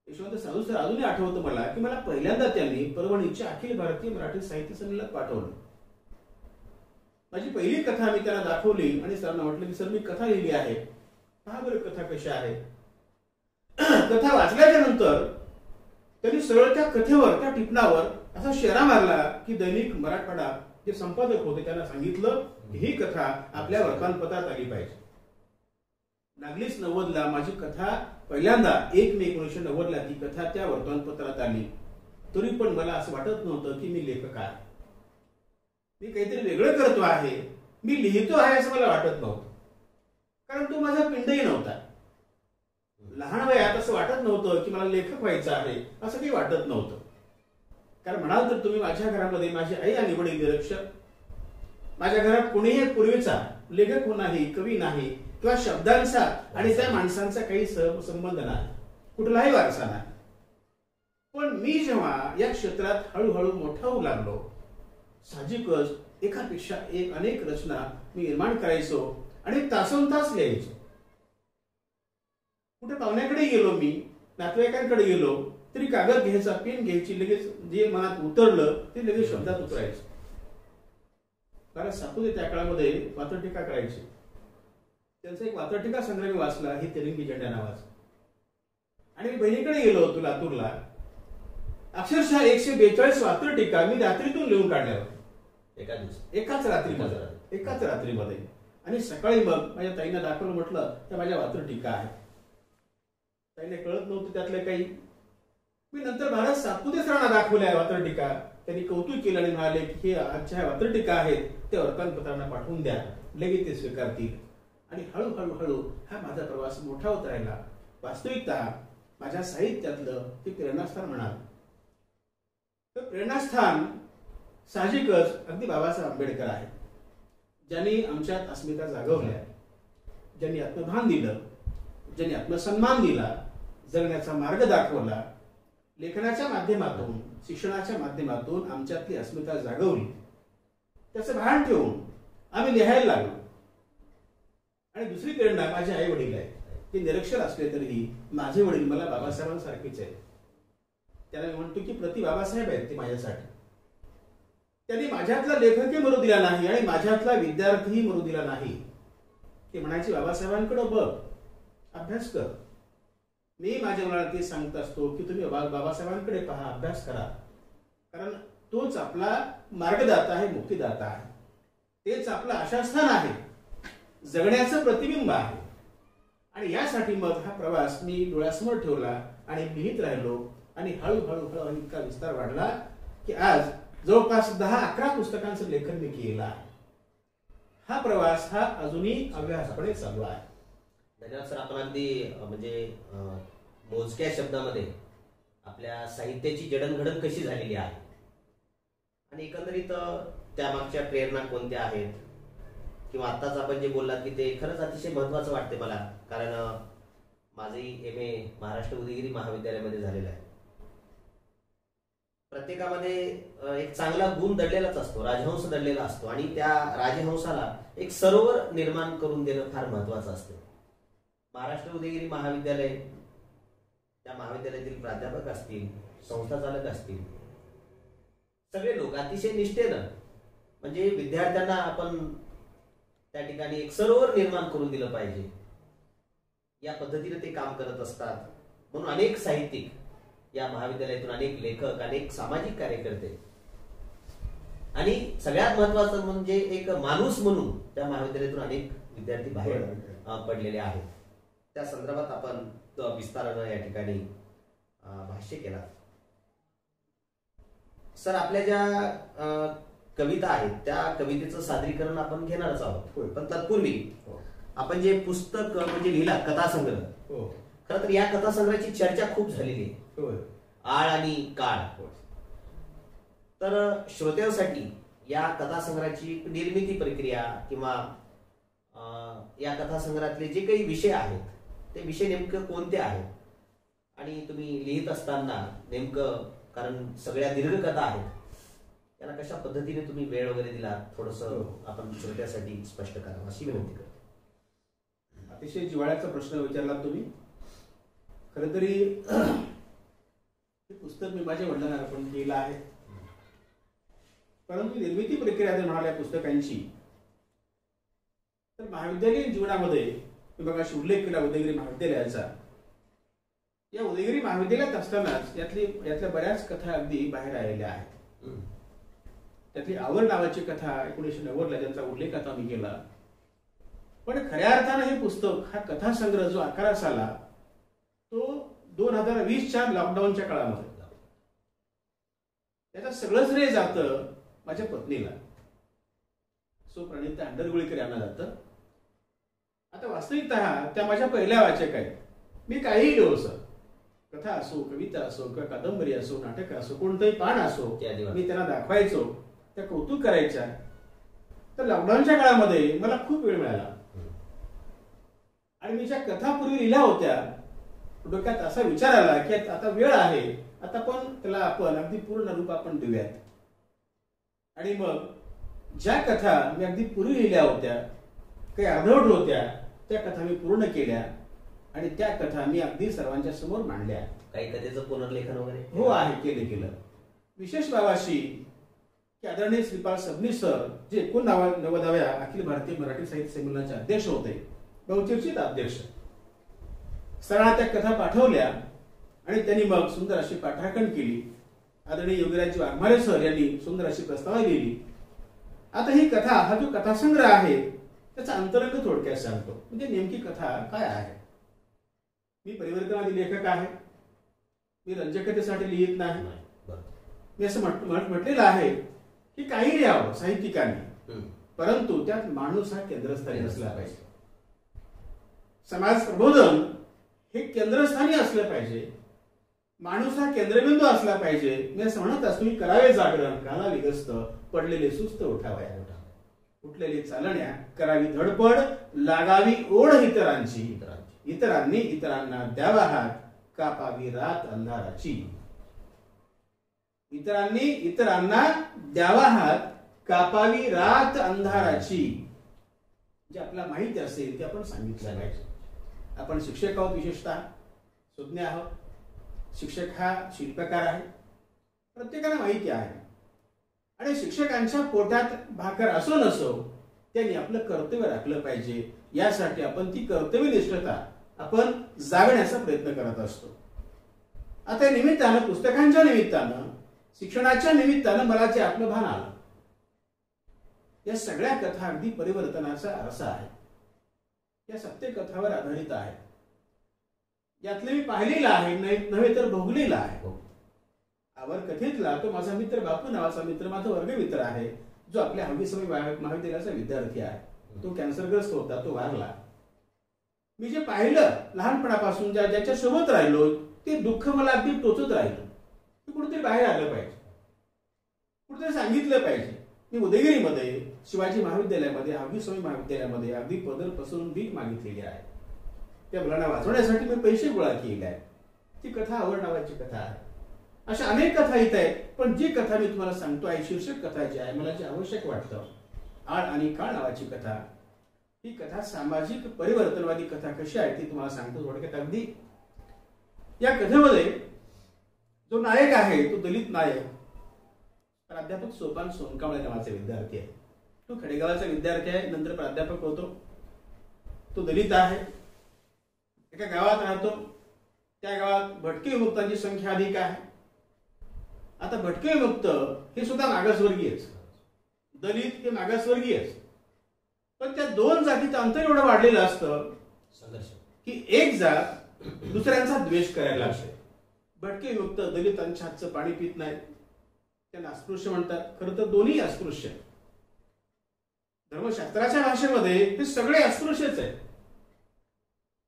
यशवंत साधू सर अजूनही आठवतं मला की मला पहिल्यांदा त्यांनी परभणीच्या अखिल भारतीय मराठी साहित्य संमेलनात पाठवलं. माझी पहिली कथा मी त्याला दाखवली आणि सरांना म्हटलं की सर मी कथा लिहिली आहे, पहा बरं कथा कशी आहे. कथा वाचल्याच्या नंतर त्यांनी सरळ त्या कथेवर, त्या टिपणावर असा शेरा मारला की दैनिक मराठवाडा जे संपादक होते त्यांना सांगितलं की ही कथा आपल्या वर्तमानपत्रात आली पाहिजे. लागलीच 90ला माझी कथा पहिल्यांदा 1 मे 1990ला ती कथा त्या वर्तमानपत्रात आली. तरी पण मला असं वाटत नव्हतं की मी लेखक आहे, मी काहीतरी वेगळं करतो आहे, मी लिहितो आहे असं मला वाटत नव्हतं. कारण तो माझा पिंडही नव्हता. लहान वयात असं वाटत नव्हतं की मला लेखक व्हायचं आहे, असं काही वाटत नव्हतं. कारण म्हणाल तर तुम्ही माझ्या घरामध्ये माझी आई आणि वडील निरक्षर, माझ्या घरात कोणीही पूर्वीचा लेखक नाही, कवी नाही किंवा शब्दांचा आणि त्या माणसांचा काही संबंध नाही, कुठलाही वारसा नाही. पण मी जेव्हा या क्षेत्रात हळूहळू मोठा होऊ लागलो, साहजिकच एकापेक्षा एक अनेक रचना मी निर्माण करायचो आणि तासनतास लिहायचो. कुठे पाहुण्याकडे गेलो, मी नातेवाईकांकडे गेलो तरी कागद घ्यायचा, पेन घ्यायची, लगेच जे मनात उतरलं ते लगेच शब्दात उतरायचं. कारण सापुते त्या काळामध्ये वात्रटिका करायची. त्यांचा एक वात्रटिका संग्रह मी वाचला, ही तिरंगी झेंडा नावाचा. आणि मी बहिणीकडे गेलो होतो लातूरला. अक्षरशः 142 वात्रटिका मी रात्रीतून लिहून काढल्या होत्या, एकाच रात्रीमध्ये. आणि सकाळी मग माझ्या ताईंना दाखवलं, म्हटलं त्या माझ्या वात्रटिका आहेत. ताईने कळत नव्हतं त्यातलं काही. मी नंतर भारत सातपुते सरांना दाखवल्या वात्रटिका. त्यांनी कौतुक केलं आणि म्हणाले की हे आजच्या वात्रटिका आहेत, ते वर्तमानपत्रांना पाठवून द्या, लगेच ते स्वीकारतील. आणि हळूहळू हा माझा प्रवास मोठा होत राहिला. वास्तविकता माझ्या साहित्यातलं ते प्रेरणास्थान म्हणाल तर प्रेरणास्थान साहजिकच अगदी बाबासाहेब आंबेडकर आहे, ज्यांनी आमच्यात अस्मिता जागवल्या, ज्यांनी आत्मभान दिलं, ज्यांनी आत्मसन्मान दिला, जगण्याचा मार्ग दाखवला. लेखनाच्या माध्यमातून, शिक्षणाच्या माध्यमातून आमच्यातली अस्मिता जागवली. त्याचं भान ठेवून आम्ही लिहायला लागलो. आणि दुसरी प्रेरणा माझे आई वडील आहे. ते निरक्षर असले तरीही माझे वडील मला बाबासाहेबांसारखेच आहेत. त्याला मी म्हणतो की प्रति बाबासाहेब आहेत ते माझ्यासाठी. त्यांनी माझ्यातला लेखकही मरू दिला नाही आणि माझ्यातला विद्यार्थीही मरू दिला नाही. ते म्हणायचे बाबासाहेबांकडे बघ, अभ्यास कर. मी माझ्या मुलाला ते सांगत असतो की तुम्ही बाबासाहेबांकडे पहा, अभ्यास करा. कारण तोच आपला मार्गदाता आहे, मुक्तीदाता आहे. तेच आपलं आशास्थान आहे, जगण्याचं प्रतिबिंब आहे. आणि यासाठी मग हा प्रवास मी डोळ्यासमोर ठेवला आणि लिहित राहिलो. आणि हळूहळू इतका विस्तार वाढला की आज जवळपास 10-11 पुस्तकांचं लेखन मी केलं आहे. हा प्रवास हा अजूनही अभ्यासपणे चालू आहे.
धन्यवाद सर. आपण अगदी म्हणजे मोजक्या शब्दामध्ये आपल्या साहित्याची जडणघडण कशी झालेली आहे आणि एकंदरीत त्यामागच्या प्रेरणा कोणत्या आहेत, किंवा आत्ताच आपण जे बोललात की ते खरंच अतिशय महत्त्वाचं वाटते मला. कारण माझंही MA महाराष्ट्र उदयगिरी महाविद्यालयामध्ये झालेलं आहे. प्रत्येकामध्ये एक चांगला गुण दडलेलाच असतो, राजहंस दडलेला असतो आणि त्या राजहंसाला एक सरोवर निर्माण करून देणं फार महत्त्वाचं असतं. महाराष्ट्र उदयगिरी महाविद्यालय, त्या महाविद्यालयातील प्राध्यापक असतील, संस्था चालक असतील, सगळे लोक अतिशय निष्ठेनं, म्हणजे विद्यार्थ्यांना आपण त्या ठिकाणी एक सरोवर निर्माण करून दिलं पाहिजे या पद्धतीने ते काम करत असतात. म्हणून अनेक साहित्यिक या महाविद्यालयातून, अनेक लेखक, अनेक सामाजिक कार्यकर्ते आणि सगळ्यात महत्वाचं म्हणजे एक माणूस म्हणून त्या महाविद्यालयातून अनेक विद्यार्थी बाहेर पडलेले आहेत. त्या संदर्भात आपण विस्तारानं या ठिकाणी भाष्य केला. सर, आपल्या ज्या कविता आहेत त्या कवितेचं सादरीकरण आपण घेणारच आहोत, पण तत्पूर्वी आपण जे पुस्तक म्हणजे लिहिला कथासंग्रह, खरं तर या कथासंग्रहाची चर्चा खूप झालेली आहे, आळ आणि काळ. तर श्रोत्यांसाठी या कथासंग्रहाची निर्मिती प्रक्रिया किंवा या कथासंग्रहातले जे काही विषय आहेत ते विषय नेमकं कोणते आहेत आणि तुम्ही लिहित असताना नेमकं, कारण सगळ्या दीर्घ कथा आहेत, त्यांना कशा पद्धतीने तुम्ही वेळ वगैरे दिला, थोडंसं आपण श्रोत्यासाठी स्पष्ट करावं अशी विनंती करतो.
अतिशय जिव्हाळ्याचा प्रश्न विचारला तुम्ही. खरं तरी हे पुस्तक मी माझ्या वडिलांना अर्पण केलं आहे, परंतु निर्मिती प्रक्रिया जर म्हणाल्या पुस्तकांची तर महाविद्यालयीन जीवनामध्ये मी बघाशी उल्लेख केला उदयगिरी महाविद्यालयाचा. या उदयगिरी महाविद्यालयात असतानाच यातल्या बऱ्याच कथा अगदी बाहेर आलेल्या आहेत. त्यातली आवड नावाची कथा 1990ला ज्यांचा उल्लेख आता मी केला. पण खऱ्या अर्थानं हे पुस्तक, हा कथासंग्रह जो आकारास आला तो 2020च्या लॉकडाऊनच्या काळामध्ये. त्याचं सगळं श्रेय जातं माझ्या पत्नीला, सो प्रणिता अंडरगुळीकर यांना जातं. आता वास्तविकतः त्या माझ्या पहिल्या वाचक आहेत. मी काहीही लिहू सर, कथा असो, कविता असो किंवा कादंबरी असो, नाटक असो, कोणतंही पान असो, मी त्यांना दाखवायचो, त्या कौतुक करायच्या. तर लॉकडाऊनच्या काळामध्ये मला खूप वेळ मिळाला आणि मी ज्या कथा पूर्वी लिहिल्या होत्या डोक्यात असा विचार आला की आता वेळ आहे, आता पण त्याला आपण अगदी पूर्ण रूप आपण देऊयात. आणि मग ज्या कथा मी अगदी पूर्वी लिहिल्या होत्या, काही अर्धवट होत्या, त्या कथा मी पूर्ण केल्या आणि त्या कथा मी अगदी सर्वांच्या समोर मांडल्या.
काही कथेचं पुनर्लेखन वगैरे
हो आहे, केलं. विशेष बाबाशी की आदरणीय श्रीपाल सबनीस सर, जे 89व्या अखिल भारतीय मराठी साहित्य संमेलनाचे अध्यक्ष होते, बहुचर्चित अध्यक्ष, सरांना त्या कथा पाठवल्या आणि त्यांनी मग सुंदर अशी पाठराखण केली. आदरणीय योगीराज वाघमारे सर यांनी सुंदर अशी प्रस्तावना लिहिली. आता ही कथा, हा जो कथासंग्रह आहे त्याचा अंतरंग थोडक्यात सांगतो. म्हणजे नेमकी कथा काय आहे. मी परिवर्तनवादी लेखक आहे, मी रंजकतेसाठी लिहित नाही. मी असं म्हटलेलं आहे की काही लिहावं साहित्यिकांनी, परंतु त्यात माणूस हा केंद्रस्थानी असला पाहिजे. समाज प्रबोधन हे केंद्रस्थानी असलं पाहिजे, माणूस हा केंद्रबिंदू असला पाहिजे. मी असं म्हणत असतो की करावे जागरण, घालावी गस्त, पडलेले सुस्त उठावया, उठलेली चालण्या, करावी धडपड, लागावी ओढ इतरांची, इतरांनी इतरांना द्यावा हात, कापावी रात अंधाराची. इतरांनी इतरांना द्यावा हात, कापावी रात अंधाराची. जे आपल्याला माहिती असेल ते आपण सांगितलं पाहिजे. आपण शिक्षक आहोत, विशेषतः सुज्ञ आहोत. शिक्षक हा शिल्पकार आहे, प्रत्येकाला माहिती आहे. आणि शिक्षकांच्या पोटात भाकर असो नसो त्यांनी आपलं कर्तव्य राखलं पाहिजे. यासाठी आपण ती कर्तव्यनिष्ठता आपण जागण्याचा प्रयत्न करत असतो. आता निमित्तानं, पुस्तकांच्या निमित्तानं, शिक्षणाच्या निमित्तानं मला जे आपलं भान आलं, या सगळ्या कथा अगदी परिवर्तनाचा आरसा आहे. या सत्य कथावर आधारित आहे. यातले मी पाहिलेलं आहे, नव्हे तर भोगलेला आहे. आवर कथेतला तो माझा मित्र बापू नावाचा मित्र, माझा वर्गमित्र आहे, जो आपल्या 26वी महाविद्यालयाचा विद्यार्थी आहे. तो कॅन्सरग्रस्त होता, तो वारला. मी जे पाहिलं लहानपणापासून, ज्याच्या सोबत राहिलो, ते दुःख मला अगदी टोचत राहिलं. ते कुठेतरी बाहेर आलं पाहिजे, कुठेतरी सांगितलं पाहिजे. मी उदयगिरीमध्ये शिवाजी महाविद्यालयामध्ये 26वी महाविद्यालयामध्ये अगदी पदर पसरून भीक मागितलेली आहे. त्या मुलांना वाचवण्यासाठी मी पैसे गोळा केले आहेत. ती कथा आवड नावाची कथा आहे. अशा अनेक कथा इथं आहेत. पण जी कथा मी तुम्हाला सांगतो आहे, शीर्षक कथा जी आहे, मला जे आवश्यक वाटतं, आळ आणि काळ नावाची कथा. ही कथा सामाजिक परिवर्तनवादी कथा कशी आहे ती तुम्हाला सांगतो थोडक्यात. अगदी या कथेमध्ये जो नायक आहे तो दलित नायक, प्राध्यापक सोपान सोनकांबळे नावाचा विद्यार्थी आहे. तो खेडेगावाचा विद्यार्थी आहे, नंतर प्राध्यापक होतो. तो दलित आहे, एका गावात राहतो. त्या गावात भटके विमुक्तांची संख्या अधिक आहे. आता भटके विमुक्त हे सुद्धा मागासवर्गीयच, दलित हे मागासवर्गीयच. पण त्या दोन जातीचं अंतर एवढं वाढलेलं असतं की एक जात दुसऱ्यांचा द्वेष करायला लागते. भटके विमुक्त दलितांच्या हातचं पाणी पित नाहीत, त्यांना अस्पृश्य म्हणतात. खरं तर दोन्ही अस्पृश्य. धर्मशास्त्राच्या भाषेमध्ये हे सगळे अस्पृश्यच आहेत.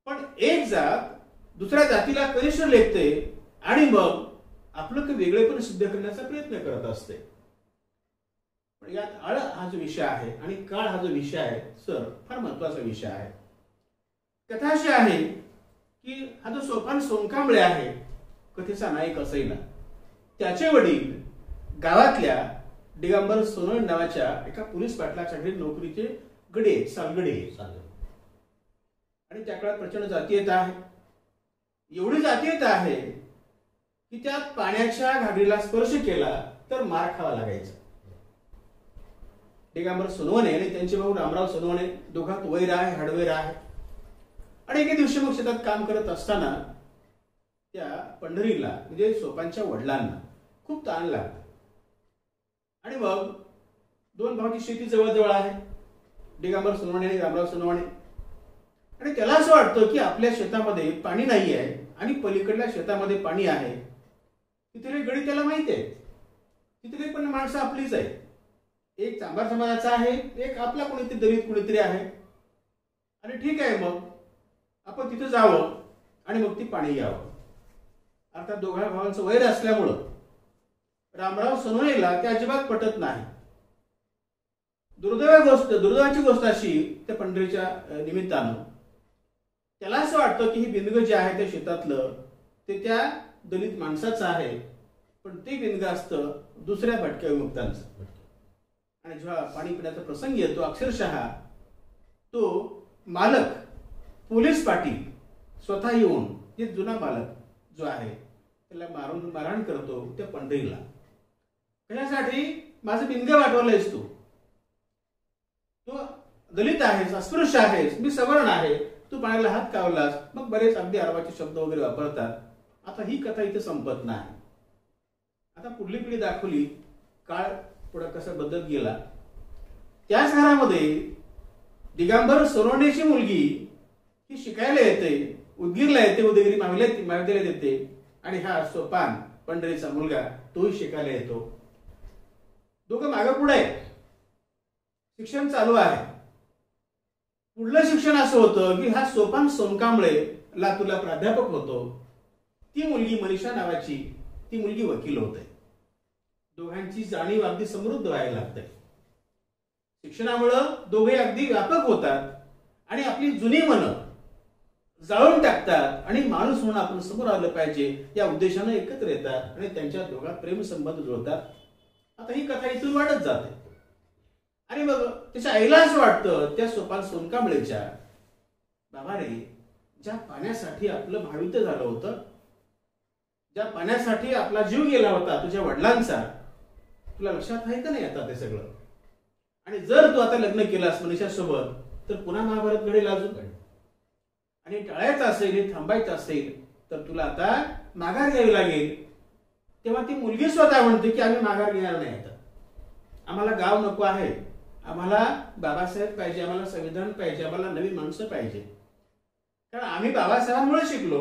पण एक जात दुसऱ्या जातीला कनिष्ठ लेखते आणि मग आपलं वेगळेपण सिद्ध करण्याचा प्रयत्न करत असते. पण यात आळ हा जो विषय आहे आणि काळ हा जो विषय आहे सर, फार महत्वाचा विषय आहे. कथा अशी आहे की हा जो सोपान सोनकांबळे आहे, कथेचा नायक असेल, त्याचे वडील गावातल्या दिगंबर सोनवणे नावाच्या एका पोलीस पाटलाच्या घरी नोकरीचे गडे, सालगडे. आणि त्या काळात प्रचंड जातीयता आहे. एवढी जातीयता आहे की त्यात पाण्याच्या घागरीला स्पर्श केला तर मार खावा लागायचा. दिगंबर सोनवणे आणि त्यांचे भाऊ रामराव सोनवणे, दोघात वैर आहे, हाडवैर आहे. आणि एके दिवशी मग शेतात काम करत असताना त्या पंढरीला म्हणजे सोपांच्या वडिलांना खूप ताण लागला. आणि मग दोन भावाची शेती जवळजवळ आहे, दिगंबर सोनवणे आणि रामराव सोनवणे. आणि त्याला असं वाटतं की आपल्या शेतामध्ये पाणी नाही आहे आणि पलीकडल्या शेतामध्ये पाणी आहे. तिथले गडी त्याला माहिती आहे, तिथले पण माणसं आपलीच आहे. एक चांभार समाजाचा आहे, एक आपला कोणीतरी दलित कोणीतरी आहे. आणि ठीक आहे, मग आपण तिथे जावं आणि मग ती पाणी घ्यावं. अर्थात दोघा भावांचं वैर असल्यामुळं रामराव सोनवणेला ते अजिबात पटत नाही. दुर्दैवाची गोष्ट अशी त्या पंढरीच्या निमित्तानं त्याला असं वाटतं की ही बिंदग जे आहे त्या शेतातलं ते त्या दलित माणसाचं आहे, पण ते बिंदग असतं दुसऱ्या भटक्या विमुक्तांचं. आणि जेव्हा पाणी पिण्याचा प्रसंग येतो, अक्षरशः तो मालक पोलीस पाटील स्वतः येऊन जे जुना मालक जो आहे त्याला मारहाण करतो त्या पंढरीला. कशासाठी? माझं बिंदग वाटवलंयस तू दलित आहेस, अस्पृश्य आहेस, मी सवर्ण आहे, तू पाण्याला हात कावलास. मग बरेच अगदी अरवाचे शब्द वगैरे वापरतात. आता ही कथा इथे संपत नाही. आता पुढली पिढी दाखवली, काळ पुढे कसा बदलत गेला. त्याच घरामध्ये दिगंबर सोनवणेची मुलगी ही शिकायला येते, उदगीरला येते, उदयगिरी महाविद्यालयात येते. आणि हा सोपान पंढरीचा मुलगा तोही शिकायला येतो. दोघं मागं पुढे शिक्षण चालू आहे. पुढलं शिक्षण असं होतं की हा सोपान सोनकांबळे लातूरला प्राध्यापक होतो. ती मुलगी मनीषा नावाची, ती मुलगी वकील होते. दोघांची जाणीव अगदी समृद्ध व्हायला लागते. शिक्षणामुळं दोघे अगदी व्यापक होतात आणि आपली जुनी मनं जाळून टाकतात आणि माणूस म्हणून आपण समोर आलं पाहिजे या उद्देशाने एकत्र येतात आणि त्यांच्या दोघात प्रेम संबंध जुळतात. आता ही कथा इथून वाढत जाते. आणि मग त्याच्या आईला असं वाटतं त्या सोपान सोनकांबळेच्या, बाबा रे, ज्या पाण्यासाठी आपलं महायुद्ध झालं होतं, ज्या पाण्यासाठी आपला जीव गेला होता तुझ्या वडिलांचा, तुला लक्षात आहे का नाही आता ते सगळं? आणि जर तू आता लग्न केलास मनीषा सोबत तर पुन्हा महाभारत घडेल अजून. आणि टाळायचं असेल, थांबायचं असेल तर तुला आता माघार घ्यावी लागेल. तेव्हा ती मुलगी स्वतः म्हणते की आम्ही माघार घेणार नाही, आता आम्हाला गाव नको आहे, आम्हाला बाबासाहेब पाहिजे, आम्हाला संविधान पाहिजे, आम्हाला नवी माणसं पाहिजे. कारण आम्ही बाबासाहेबांमुळे शिकलो,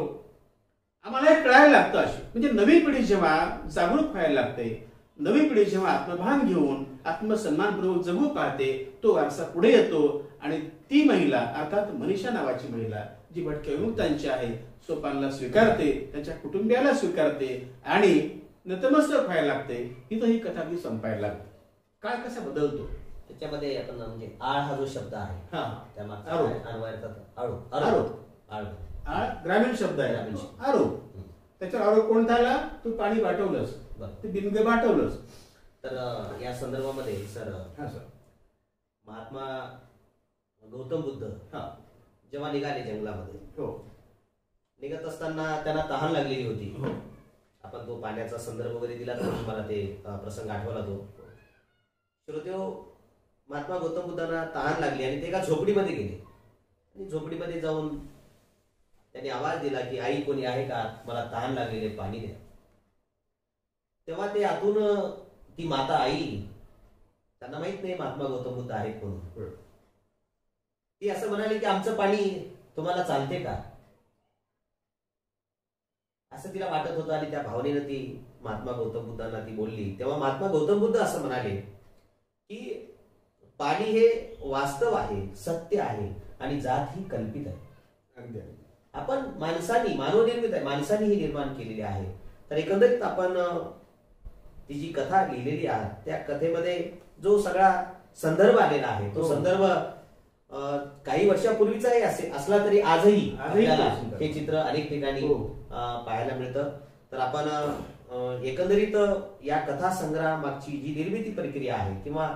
आम्हाला हे कळायला लागतं. अशी म्हणजे नवी पिढी जेव्हा जागरूक व्हायला लागते, नवी पिढी जेव्हा आत्मभान घेऊन आत्मसन्मानपूर्वक जगू पाहते, तो वारसा पुढे येतो. आणि ती महिला अर्थात मनीषा नावाची महिला जी भटक्या विमुक्तांची आहे, सोपानला स्वीकारते, त्यांच्या कुटुंबियाला स्वीकारते आणि नतमस्तक व्हायला लागते. तिथं ही कथा ती संपायला लागते. काळ कसा बदलतो
त्याच्यामध्ये आपण म्हणजे आळ हा जो शब्द आहे
ग्रामीण शब्द आहे. आरोप, त्याच्यावर आरोप कोणता आला? तू पाणी वाटवलंस, ते बिनगे वाटवलंस.
तर या संदर्भामध्ये सर महात्मा गौतम बुद्ध जेव्हा निघाले जंगलामध्ये, निघत असताना त्यांना तहान लागलेली होती. आपण तो पाण्याचा संदर्भ वगैरे दिला तर मला ते प्रसंग आठवला. तो श्रोतेहो, महात्मा गौतम बुद्धांना तहान लागली आणि ते एका झोपडीमध्ये गेले. आणि झोपडीमध्ये जाऊन त्यांनी आवाज दिला की आई कोणी आहे का, मला तहान लागलेले, पाणी द्या. तेव्हा ते आतून ती माता आई, त्यांना माहित नाही महात्मा गौतम बुद्ध आहेत म्हणून, ती असं म्हणाली की आमचं पाणी तुम्हाला चालते का, असं तिला वाटत होतं. आणि त्या भावनेनं ती महात्मा गौतम बुद्धांना ती बोलली. तेव्हा महात्मा गौतम बुद्ध असं म्हणाले की पाणी हे वास्तव आहे, सत्य आहे आणि जात ही कल्पित आहे. आपण माणसांनी, मानवनिर्मित आहे, माणसांनी ही निर्माण केलेली आहे. तर एकंदरीत आपण ती जी कथा लिहिलेली आहे त्या कथेमध्ये जो सगळा संदर्भ आलेला आहे तो संदर्भ काही वर्षापूर्वीचाही असला तरी आजही आपल्याला हे चित्र अनेक ठिकाणी पाहायला मिळतं. तर आपण एकंदरीत या कथा संग्रहामागची जी निर्मिती प्रक्रिया आहे किंवा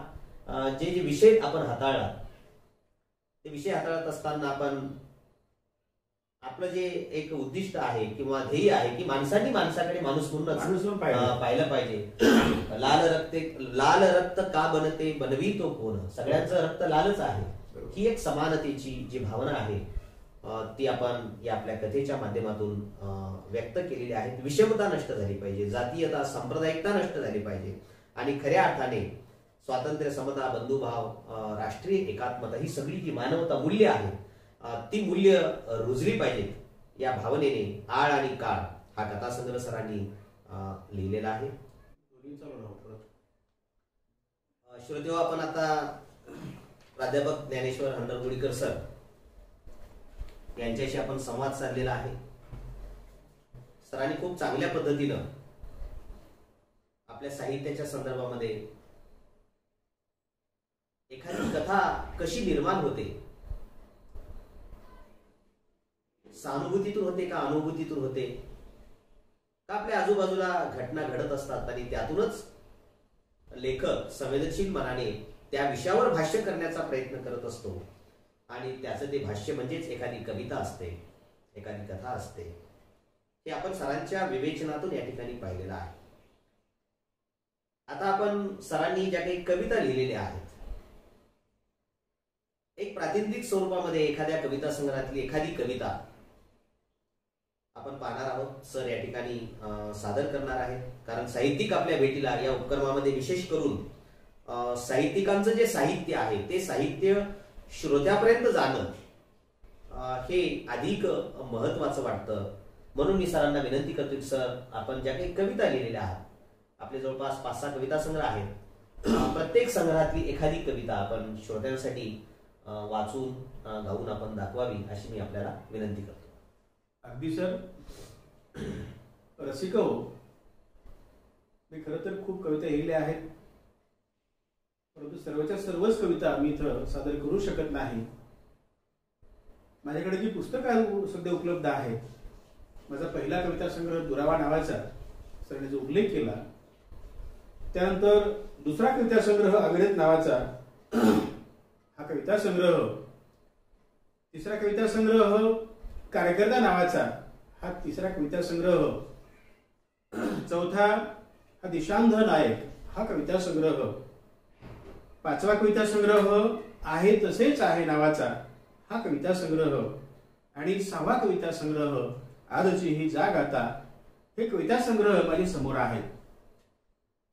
जे विषय आपण हाताळला, ते विषय हाताळत असताना आपण आपलं जे एक उद्दिष्ट आहे किंवा ध्येय आहे की माणसांनी माणसाकडे माणूस म्हणून पाहिलं पाहिजे. लाल रक्त का बनते बनवी तो कोण, सगळ्यांचं रक्त लालच आहे. ही एक समानतेची जी भावना आहे ती आपण या आपल्या कथेच्या माध्यमातून व्यक्त केलेली आहे. विषमता नष्ट झाली पाहिजे, जातीयता सांप्रदायिकता नष्ट झाली पाहिजे आणि खऱ्या अर्थाने स्वातंत्र्य, समता, बंधुभाव, राष्ट्रीय एकात्मता ही सगळी जी मानवता मूल्य आहे ती मूल्य रुजली पाहिजेत. या भावनेने आळ आणि काळ हा कथासंग्रह सरांनी लिहिलेला आहे. श्रोतेहो, आपण आता प्राध्यापक ज्ञानेश्वर हंडरगुडीकर सर यांच्याशी आपण संवाद साधलेला आहे. सरांनी खूप चांगल्या पद्धतीनं आपल्या साहित्याच्या संदर्भामध्ये एखादी कथा कशी निर्माण होते, सहानुभूतीतून होते का अनुभूतीतून होते का आपल्या आजूबाजूला घटना घडत असतात आणि त्यातूनच लेखक संवेदनशील मनाने त्या विषयावर भाष्य करण्याचा प्रयत्न करत असतो आणि त्याचं ते भाष्य म्हणजेच एखादी कविता असते, एखादी कथा असते. हे आपण सरांच्या विवेचनातून या ठिकाणी पाहिलेलं आहे. आता आपण सरांनी ज्या काही कविता लिहिलेल्या आहेत एक प्रातिनिधिक स्वरूपामध्ये एखाद्या कविता संग्रहातली एखादी कविता आपण पाहणार आहोत. सर या ठिकाणी सादर करणार आहेत. कारण साहित्यिक आपल्या भेटीला या उपक्रमामध्ये विशेष करून साहित्यिकांचं जे साहित्य आहे ते साहित्य श्रोत्यापर्यंत जाणं हे अधिक महत्वाचं वाटतं. म्हणून मी सरांना विनंती करतो की सर, आपण ज्या काही कविता लिहिलेल्या आहात, आपले जवळपास 5-6 कविता संग्रह आहेत, प्रत्येक संग्रहातली एखादी कविता आपण श्रोत्यांसाठी वाचून गाऊन आपण दाखवावी अशी मी आपल्याला विनंती करतो.
अगदी सर. रसिक हो, मी खरं तर खूप कविता लिहिल्या आहेत, परंतु सर्वच्या सर्वच कविता मी इथं सादर करू शकत नाही. माझ्याकडे जी पुस्तकं सध्या उपलब्ध आहेत, माझा पहिला कविता संग्रह दुरावा नावाचा सरांनी जो उल्लेख केला, त्यानंतर दुसरा कविता संग्रह अविरत नावाचा हा कविता संग्रह, तिसरा कविता संग्रह कार्यकर्ता नावाचा हा तिसरा कविता संग्रह, चौथा हा दिशांध नायक हा कविता संग्रह, पाचवा कविता संग्रह आहे तसेच आहे नावाचा हा कविता संग्रह आणि 6वा कविता संग्रह आजची ही जाग आता हे कविता संग्रह माझ्या समोर आहेत.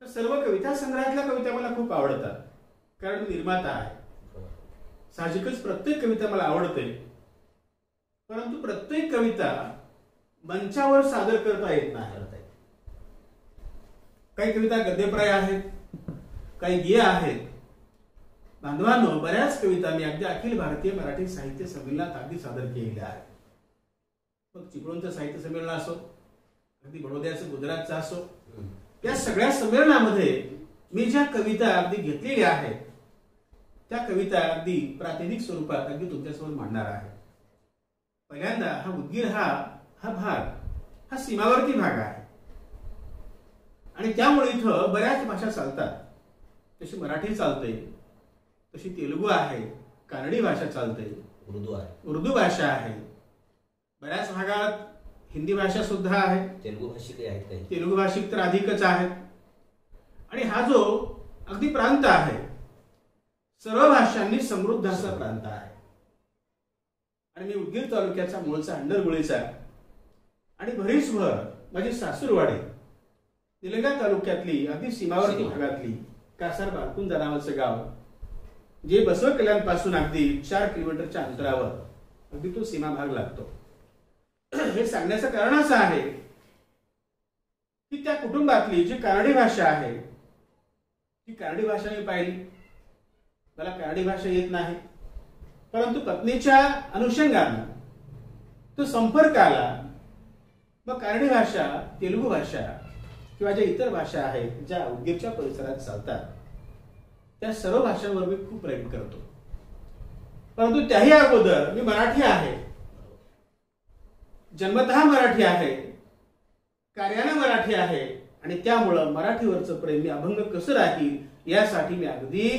तर सर्व कविता संग्रहातल्या कविता मला खूप आवडतात, कारण मी निर्माता आहे. साहजिकच प्रत्येक कविता मला आवडते, परंतु प्रत्येक कविता मंचावर सादर करता येत नाही. काही कविता गद्यप्राय आहेत, काही गेय आहेत. बांधवांनो, बऱ्याच कविता मी अगदी अखिल भारतीय मराठी साहित्य संमेलनात अगदी सादर केलेल्या आहेत. मग चिपळूणचं साहित्य संमेलन असो, अगदी बडोद्याचं, गुजरातचं असो, या सगळ्या संमेलनामध्ये मी ज्या कविता अगदी घेतलेल्या आहेत त्या कविता अगदी प्रातिनिधिक स्वरूपात अगदी तुमच्यासमोर मांडणार आहे. पहिल्यांदा हा उदगीर हा भाग हा सीमावर्ती भाग आहे आणि त्यामुळे इथं बऱ्याच भाषा चालतात. तशी मराठी चालते, तशी तेलुगू आहे, कानडी भाषा चालते, उर्दू भाषा आहे, बऱ्याच भागात हिंदी भाषा सुद्धा आहे,
तेलुगू भाषिक आहेत,
तेलुगू भाषिक तर अधिकच आहेत. आणि हा जो अगदी प्रांत आहे सर्व भाषांनी समृद्ध असा प्रांत आहे. आणि मी उदगीर तालुक्याचा मूळचा हंडरगुळीचा आणि भरीसभर माझी सासूरवाडी निलंगा तालुक्यातली अगदी सीमावर्ती भागातली कासार बारकुंजा नावाचं गाव, जे बसव कल्याणपासून अगदी 4 किलोमीटरच्या अंतरावर अगदी तो सीमा भाग लागतो. हे सांगण्याचं कारण असं आहे की त्या कुटुंबातली जी कानडी भाषा आहे ती कानडी भाषा मी पाहिली. मला कानडी भाषा येत नाही, परंतु पत्नीच्या अनुषंगाने तो संपर्क आला. मग कानडी भाषा, तेलुगू भाषा किंवा ज्या इतर भाषा आहेत ज्या उदगीरच्या परिसरात चालतात त्या सर्व भाषांवर मी खूप प्रेम करतो. परंतु त्याही अगोदर मी मराठी आहे, जन्मतः मराठी आहे, कार्याने मराठी आहे आणि त्यामुळं मराठीवरचं प्रेम मी अभंग कसं राहील यासाठी मी अगदी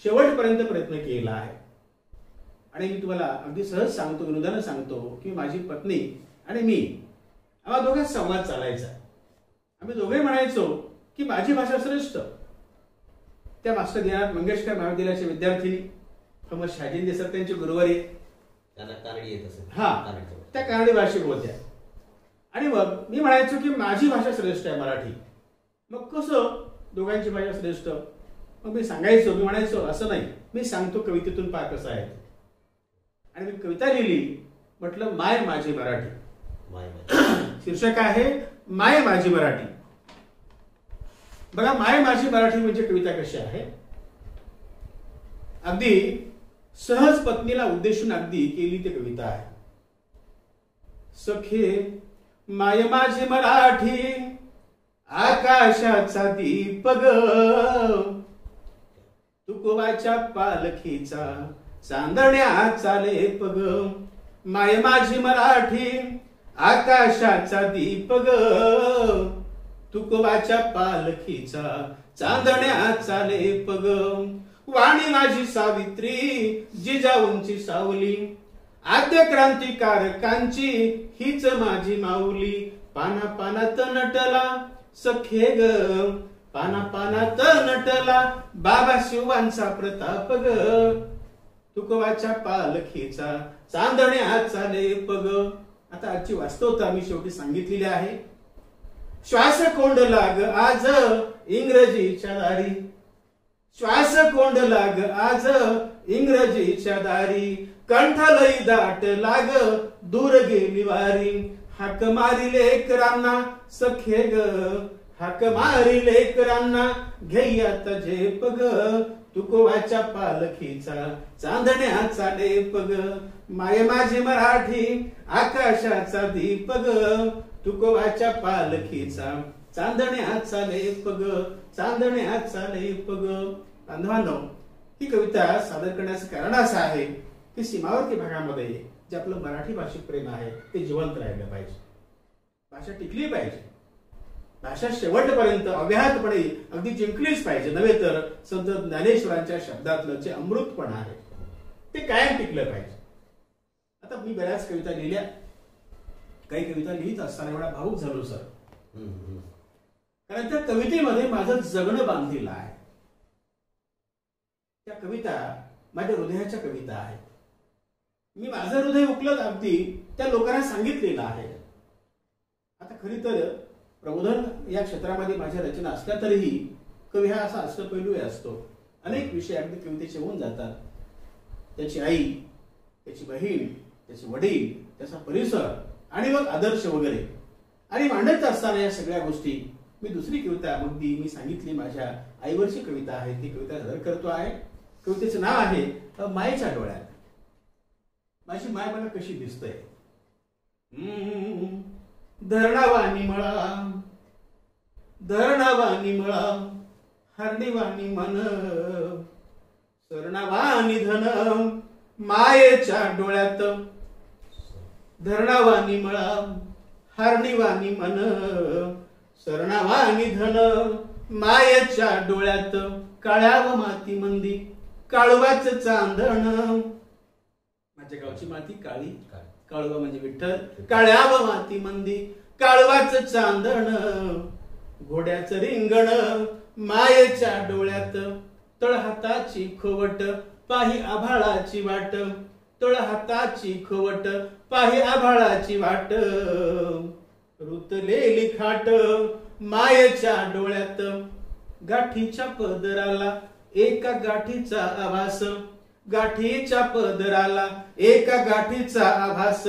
शेवटपर्यंत प्रयत्न केला आहे. आणि मी तुम्हाला अगदी सहज सांगतो, विनोदानं सांगतो की माझी पत्नी आणि मी, आम्हा दोघांत संवाद चालायचा. आम्ही दोघे म्हणायचो की माझी भाषा श्रेष्ठ. त्या मास्टर ज्ञानात मंगेशकर महाविद्यालयाच्या विद्यार्थिनी फमस शाजिंदे सर त्यांचे गुरुवारी हा त्या कानडी भाषिक होत्या. आणि मग मी म्हणायचो की माझी भाषा श्रेष्ठ आहे मराठी. मग कसं दोघांची भाषा श्रेष्ठ? मग मी सांगायचो, मी म्हणायचो असं नाही, मी सांगतो कवितेतून पार कसं आहे. आणि मी कविता लिहिली, म्हटलं माय माझी मराठी. शीर्षक आहे माय माझी मराठी. बघा, माय माझी मराठी म्हणजे कविता कशी आहे. अगदी सहज पत्नीला उद्देशून अगदी केली ती कविता आहे. सखे माय माझी मराठी, आकाशाचा दीप ग, तुकोबाच्या पालखीचा चांदण्याचा लेप ग. माय माझी मराठी, आकाशाचा दीप ग, तुकोबाच्या पालखीचा चांदण्याचा लेप ग. वाणी माझी सावित्री, जिजाऊंची सावली, आद्य क्रांतिकारकांची हीच माझी माऊली. पाना पानात नटला सखे ग, पाना पानात नटला बाबा शिवांचा प्रताप ग, तुकोबाच्या पालखीचा चांदण्याचा लेप ग. आता आजची वास्तवता मी शेवटी सांगितलेली आहे. श्वास कोंडला ग आज इंग्रजीच्या दारी, श्वास कोंडला ग आज इंग्रजीच्या दारी, कंठ लई दाट लाग दूर गेली वारी. हाक मारी लेकरांना सखे ग, हाक मारी लेकरांना घेयात झेप ग, तुकोबाच्या पालखीचा चांदण्याचा लेप ग. माय माझी मराठी, आकाशाचा दीप ग, तुकोबाच्या पालखीचा चांदण्याचा लेप ग, चांदण्याचा लेप ग. बांधवांनो, ही कविता सादर करण्याचं कारण असं आहे की सीमावर्ती भागामध्ये जे आपलं मराठी भाषिक प्रेम आहे ते जिवंत राहिलं पाहिजे. भाषा टिकली पाहिजे. भाषा शेवटपर्यंत अव्याहतपणे अगदी जिंकलीच पाहिजे. नव्हे तर संत ज्ञानेश्वरांच्या शब्दातलं जे अमृतपण आहे ते कायम टिकलं पाहिजे. आता मी बऱ्याच कविता लिहिल्या. काही कविता लिहित असताना एवढा भावुक झालो सर, कारण त्या कवितेमध्ये माझं जगणं बांधलेलं आहे. त्या कविता माझ्या हृदयाच्या कविता आहेत. मी माझं हृदय उकलत अगदी त्या लोकांना सांगितलेलं आहे. आता खरी तर प्रबोधन या क्षेत्रामध्ये माझ्या रचना असल्या तरीही कवी हा असा अष्टपैलू असतो. अनेक विषय अगदी कवितेचे होऊन जातात. त्याची आई, त्याची बहीण, त्याचे वडील, त्याचा परिसर आणि मग आदर्श वगैरे. आणि मांडत असताना या सगळ्या गोष्टी मी दुसरी कविता अगदी मी सांगितली माझ्या आईवरची कविता आहे, ती कविता सादर करतो आहे. कवितेचं नाव आहे मायेच्या डोळ्यात. माझी माय मला कशी दिसते. धरणावानी मळा, धरणावानी मळा, हरणीवानी मन, सरणावानी धन मायेच्या डोळ्यात. धरणावानी मळा, हरणीवानी मन, सरणावानी धन मायेच्या डोळ्यात. काळ्याव माती मंदी काळवाच चांदण, माझ्या गावची माती काळी, काळवा म्हणजे विठ्ठल. काळ्याव माती मंदी काळवाच चांदण, घोड्याचं रिंगण मायेच्या डोळ्यात. तळहाताची खोवट पाही आभाळाची वाट, तळहाताची खोवट पाही आभाळाची वाट. रुतलेली खाट मायेच्या डोळ्यात. गाठीच्या पदराला एका गाठीचा आभास, गाठीच्या पदराला एका गाठीचा आभास.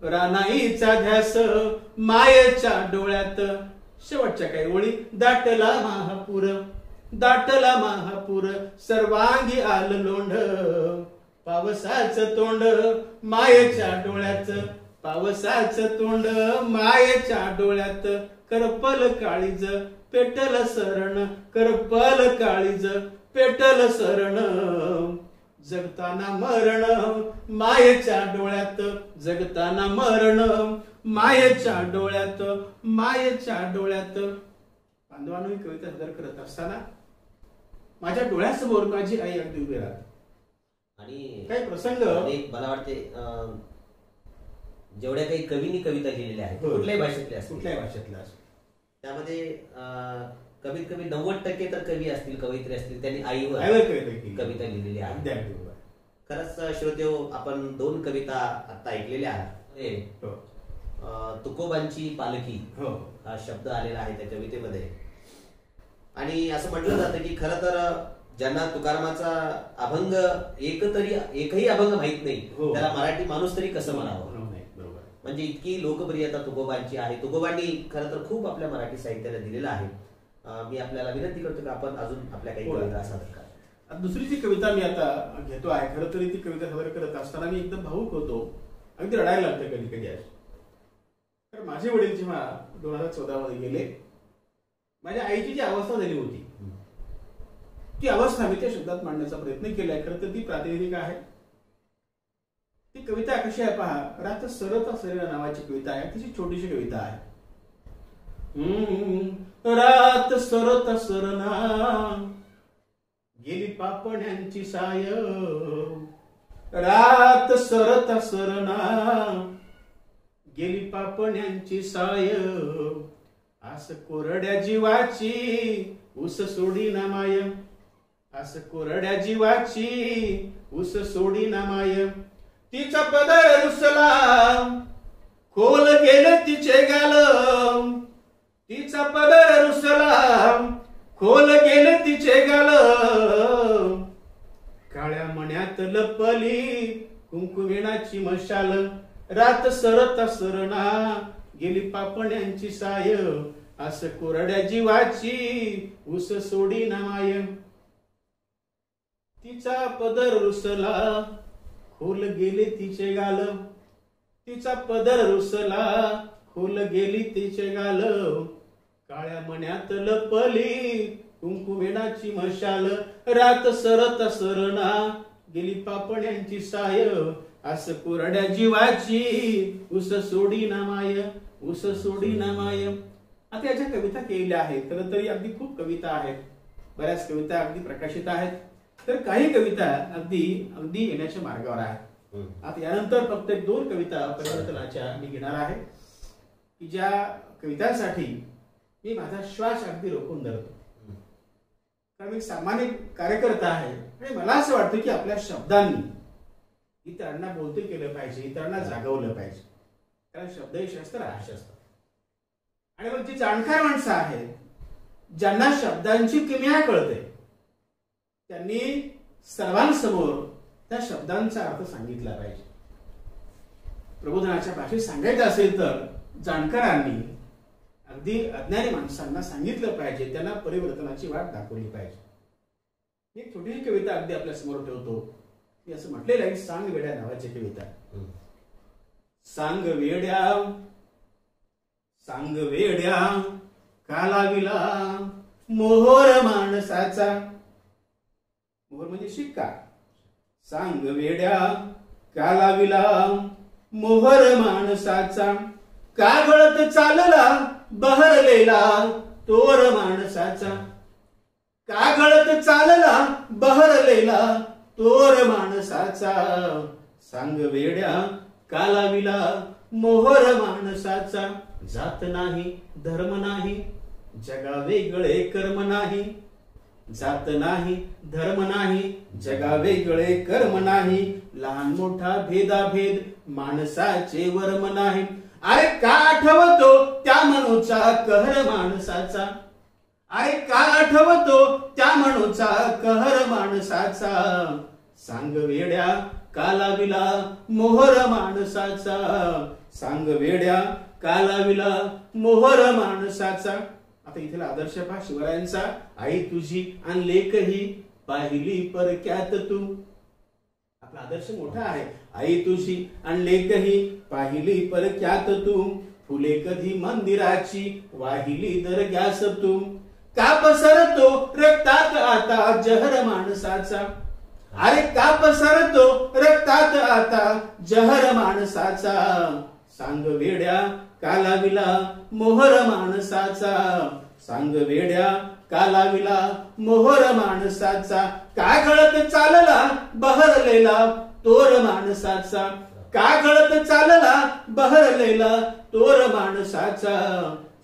रानाईचा ध्यास मायेच्या डोळ्यात. शेवटच्या काही ओळी. दाटला महापूर, दाटला महापूर, सर्वांगी आलं लोंढ, पावसाचं तोंड मायेच्या डोळ्यात. पावसाचं तोंड मायेच्या डोळ्यात. करपल काळीज पेटल सरण, करपल काळीज पेटल सरण. जगताना मरण मायेच्या डोळ्यात, जगताना मरण मायेच्या डोळ्यात, मायेच्या डोळ्यात. बांधवांनो, ही कविता सादर करत असताना माझ्या डोळ्यासमोर माझी आई अगदी उभी राहते.
आणि
काही प्रसंग
मला वाटते जेवढ्या काही कवींनी कविता लिहिलेल्या आहेत कुठल्याही भाषेतल्या असतील,
कुठल्याही भाषेतल्या असतील,
त्यामध्ये कमीत कमी 90% तर कवी असतील, कवयित्री असतील, त्यांनी आईवर कविता लिहिलेली आहे. खरंच श्रोतेहो, आपण 2 कविता आता ऐकलेल्या आहेत. तुकोबांची पालखी हा शब्द आलेला आहे त्या कवितेमध्ये. आणि असं म्हटलं जातं की खरं तर ज्यांना तुकारामाचा अभंग एकही अभंग माहित नाही त्याला मराठी माणूस तरी कसं म्हणावं, म्हणजे इतकी लोकप्रियता तुकोबांची आहे. तुकोबांनी खरं तर खूप आपल्या मराठी साहित्याला दिलेलं आहे. मी आपल्याला विनंती करतो की आपण अजून आपल्या काही कविता सादर करा.
दुसरी जी कविता मी आता घेतो आहे, खरं तरी ती कविता सादर करत असताना मी एकदम भावूक होतो, अगदी रडायला लागतं कधी कधी. तर माझे वडील जेव्हा 2014 मध्ये गेले, माझ्या आईची जी अवस्था झाली होती ती अवस्था मी त्या शब्दात मांडण्याचा प्रयत्न केलाय. खरं तर ती प्रातिनिधिक आहे. ती कविता कशी आहे पहा. रात सरता सरेना नावाची कविता आहे, तिची छोटीशी कविता आहे. रात सरता सरना गेली पापण्यांची साय, रात सरता सरना गेली पापण्यांची साय, आस कोरड्या जीवाची उस सोडी ना माय, आस कोरड्या जीवाची उस सोडी ना माय, तिचा पदर रुसला खोल गेलं तिचे गाल, तिचा पदर रुसला खोल गेलं तिचे गाल, काळ्या मण्यात लपली कुंकुविणाची मशाल, रात सरता सरना गेली पापण्यांची साय, आस कोरड्या जीवाची उस सोडी ना माय, तिचा पदर रुसला खोल गेले तिचे गाल, तिचा पदर रुसला खोल गेली तिचे गाल, काळ्या मण्यात लपली कुंकुविणाची मशाल, रात सरता सरना गेली पापण्यांची साय, आस कोरड्या जीवाची उस सोडी ना माय, उस सोडी ना माय. आता याच्या कविता केलेल्या आहेत. खरं तरी अगदी खूप कविता आहेत, बऱ्याच कविता अगदी प्रकाशित आहेत, तर काही कविता अगदी अगदी येण्याच्या मार्गावर आहेत. आता यानंतर फक्त 2 कविता परिवर्तनाच्या मी घेणार आहे की ज्या कवितांसाठी मी माझा श्वास अगदी रोखून धरतो. कारण मी सामान्य कार्यकर्ता आहे आणि मला असं वाटतं की आपल्या शब्दांनी इतरांना बोलते केलं पाहिजे, इतरांना जागवलं पाहिजे. कारण शब्द हे शस्त्र आहे. आणि मग जी जाणकार माणसं आहेत, ज्यांना शब्दांची किमया कळते, त्यांनी सर्वांसमोर त्या शब्दांचा अर्थ सांगितला पाहिजे. प्रबोधनाच्या भाषेत सांगायचं असेल तर जाणकारांनी अगदी अज्ञानी माणसांना सांगितलं पाहिजे, त्यांना परिवर्तनाची वाट दाखवली पाहिजे. एक छोटीशी कविता अगदी आपल्या समोर ठेवतो. मी असं म्हटलेलं आहे, सांग वेड्या नावाची कविता. सांग वेड्या, सांग वेड्या का लाविला मोहर माणसाचा, मोहर म्हणजे शिक्का. सांग वेड्या का लाविला मोहर माणसाचा, कागळत चालला बहरलेला तोर माणसाचा, कागळत चालला बहरलेला तोर माणसाचा, सांग वेड्या का लाविला मोहर माणसाचा, जात नाही धर्म नाही जगा वेगळे कर्म नाही, जात नाही धर्म नाही जगा वेगळे कर्म नाही, लहान मोठा भेदाभेद माणसाचे वर्म नाही, अरे का आठवतो त्या मनूचा कहर माणसाचा, अरे का आठवतो त्या मनूचा कहर माणसाचा, सांग वेड्या का लाविला मोहर माणसाचा, सांग वेड्या का लाविला मोहर माणसाचा. आता इथला आदर्श पहा शिवरायांचा. आई तुझी आणि लेकही पाहिली परक्यात तू. आपला आदर्श मोठा आहे. आई तुझी आणि लेकही पाहिली परक्यात तू, फुले कधी मंदिराची वाहिली दर्ग्यास तू, का पसरतो रक्तात आता जहर माणसाचा, अरे का पसरतो रक्तात आता जहर माणसाचा, सांग वेड्या का लाविला मोहर माणसाचा, सांग वेड्या का लाविला मोहर माणसाचा, का गळत चालला बहरलेला तोर माणसाचा, का गळत चालला बहरलेला तोर माणसाचा,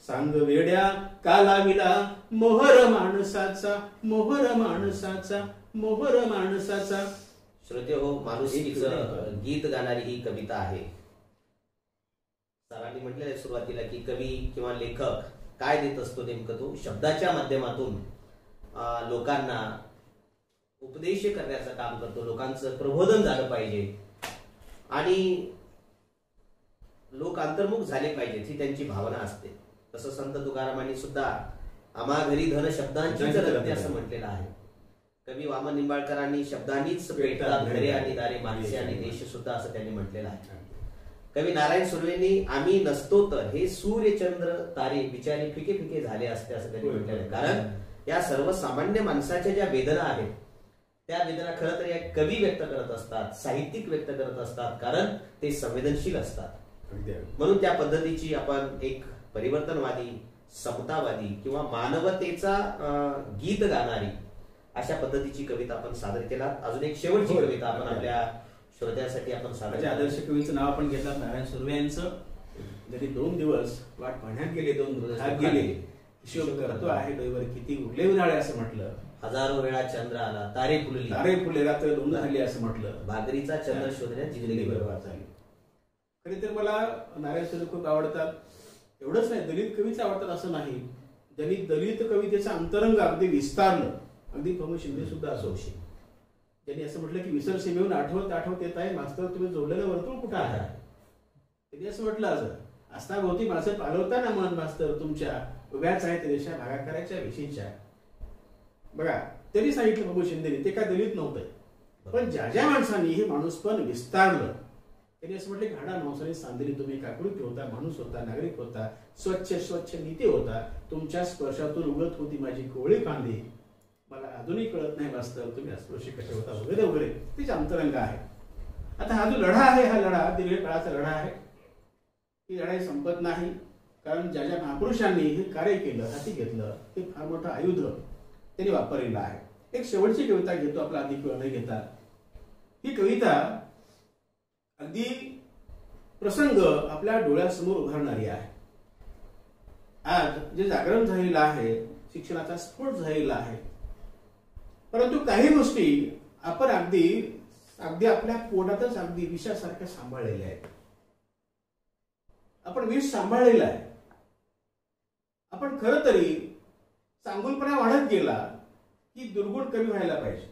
सांग वेड्या का लाविला मोहर माणसाचा, मोहर माणसाचा, मोहर माणसाचा.
श्रोते हो, माणुसकीचं गीत गाणारी ही कविता आहे. सरांनी म्हटलेलं सुरुवातीला की कवी किंवा लेखक काय देत असतो, नेमकं तो शब्दाच्या माध्यमातून लोकांना उपदेश करण्याचं काम करतो. लोकांचं प्रबोधन झालं पाहिजे आणि लोक अंतर्मुख झाले पाहिजेत ही त्यांची भावना असते. तसं संत तुकारामांनी सुद्धा आम्हा घरी धन शब्दांची रत्ने असं म्हटलेलं आहे. कवी वामन निंबाळकरांनी शब्दांनीच पेटतात घरे आणि दारे, माणसे आणि देश सुद्धा असं त्यांनी म्हटलेलं आहे. कवी नारायण सुर्वेंनी आम्ही नसतो तर हे सूर्य चंद्र तारे बिचारे फिके फिके झाले असते असं त्यांनी म्हटलेलं आहे. कारण या सर्वसामान्य माणसाच्या ज्या वेदना आहेत त्या वेदना खरं तर या कवी व्यक्त करत असतात, साहित्यिक व्यक्त करत असतात, कारण ते संवेदनशील असतात. म्हणून त्या पद्धतीची आपण एक परिवर्तनवादी, समतावादी किंवा मानवतेचा गीत गाणारी अशा पद्धतीची कविता आपण सादर केला. अजून एक शेवटची कविता आपण आपल्या श्रोत्यासाठी आपण सादर.
आदर्श कवीचं नाव आपण घेतलं नारायण सुर्वे यांचं. जरी 2 दिवस वाट पाहण्यात गेले, 2 दिवस गेले, हिशोब करतो आहे डोईवर किती उरले उन्हाळे असं म्हटलं.
हजारो वेळा चंद्र आला, तारे फुलली,
तारे फुले रात्र दोन झाली असं म्हटलं.
भागरीचा चंद्र शोधण्यात जिंदगी बरबाद झाली.
खरी तर मला नारायण सुर्वे खूप आवडतात. एवढंच नाही, दलित कवीच आवडतात असं नाही. दलित कवितेचं अंतरंग अगदी विस्तारलं. अगदी प्रमोद शिंदे सुद्धा असो, त्यांनी असं म्हटलं की विसर सीमेहून आठवत आठवत येत आहे मास्तर तुम्ही जोडलेलं वर्तुळ कुठं आहे. त्यांनी असं म्हटलं असं आस्थाभोवती माणसं पालवताना मन मास्तर तुमच्या उभ्याच आहेत रेषा भागा करायच्या विषयीच्या. बघा त्यांनी सांगितलं प्रभू शिंदेने, ते काय दलित नव्हते, पण ज्या ज्या माणसांनी हे माणूस पण विस्तारलं त्यांनी असं म्हटलं घाडा माणसाने सांदिली तुम्ही काकुळीत होता, माणूस होता, नागरिक होता, स्वच्छ नीती होता, तुमच्या स्पर्शातून उगत होती माझी कोवळी कांदी, मला अजूनही कळत नाही मास्तर तुम्ही अस्पृश्य कसे होता वगैरे वगैरे. तिचे अंतरंग आहे. आता हा जो लढा आहे हा लढा दीर्घकाळाचा लढा आहे. ही लढाई संपत नाही, कारण ज्या ज्या महापुरुषांनी हे कार्य केलं, हाती घेतलं, ते फार मोठं आयुध त्यांनी वापरलेलं आहे. एक शेवटची कविता घेतो आपला अधिक वेळ न घेता. ही कविता अगदी प्रसंग आपल्या डोळ्यासमोर उभारणारी आहे. आज जे जागरण झालेलं आहे, शिक्षणाचा स्फोट झालेला आहे, परंतु काही गोष्टी आपण अगदी आपल्या पोटातच अगदी विषासारख्या सांभाळलेल्या आहेत. आपण विष सांभाळलेला आहे. आपण खरं तरी चांगुलपणा वाढत गेला की दुर्गुण कमी व्हायला पाहिजे.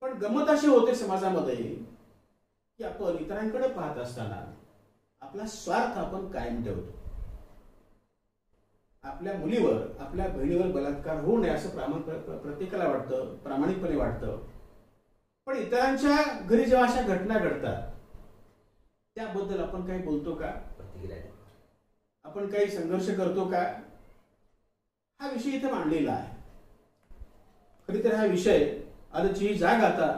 पण गमत अशी होते समाजामध्ये की आपण इतरांकडे पाहत असताना आपला स्वार्थ आपण कायम ठेवतो. आपल्या मुलीवर, आपल्या बहिणीवर बलात्कार होऊ नये असं प्रत्येकाला वाटतं, प्रामाणिकपणे वाटतं. पण इतरांच्या घरी जेव्हा अशा घटना घडतात त्याबद्दल आपण काही बोलतो का? आपण काही संघर्ष करतो का? हा विषय इथे मांडलेला आहे. खरी तर हा विषय आजची ही जाग, आता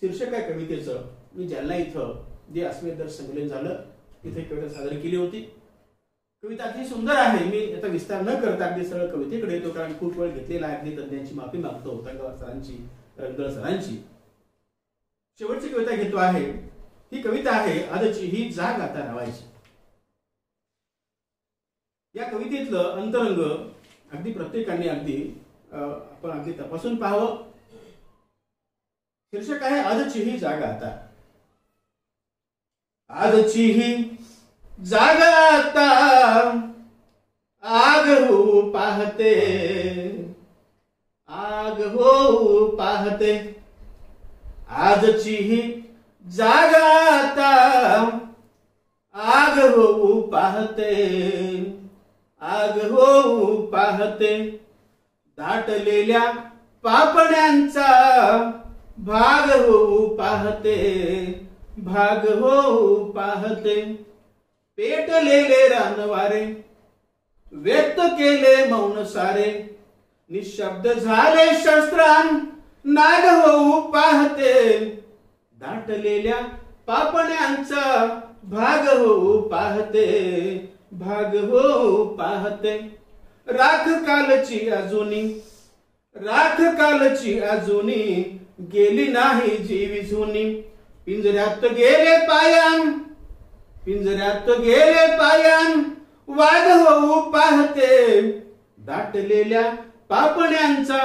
शीर्षक आहे कवितेचं. मी जालना इथं जे अस्मिता संमेलन झालं तिथे कविता सादर केली होती. कविता अति सुंदर आहे. मी याचा विस्तार न करता अगदी सरळ कवितेकडे येतो, कारण खूप वेळ घेतलेला आहे. अगदी तज्ञांची माफी मागतो, तंगावर सरांची, रंगळ सरांची. शेवटची कविता घेतो आहे. ही कविता आहे आजची ही जाग आता नावाची. या कवितेतलं अंतरंग अगदी प्रत्येकाने आपण अगदी तपासून पाहावं. शीर्षक आहे आजची ही जागा आता. आजची ही जागा आता आग हो पाहते, आग हो पाहते. आजची ही जागा आता आग हो पाहते, आग हो पाहते. दाटलेल्या पापण्यांचा भाग हो पाहते, भाग हो पाहते. पेटलेले रानवारे व्यक्त केले मौन सारे, निशब्द झाले शस्त्रान नाग हो पाहते. दाटलेल्या पापण्यांचा भाग हो पाहते, भाग हो पाहते. राख कालची अजूनी, राख कालची अजूनी, गेली नाही जी विझूनी. पिंजऱ्यात गेले पायान, पिंजऱ्यात गेले पायान, वाघ होऊ पाहते. दाटलेल्या पापण्यांचा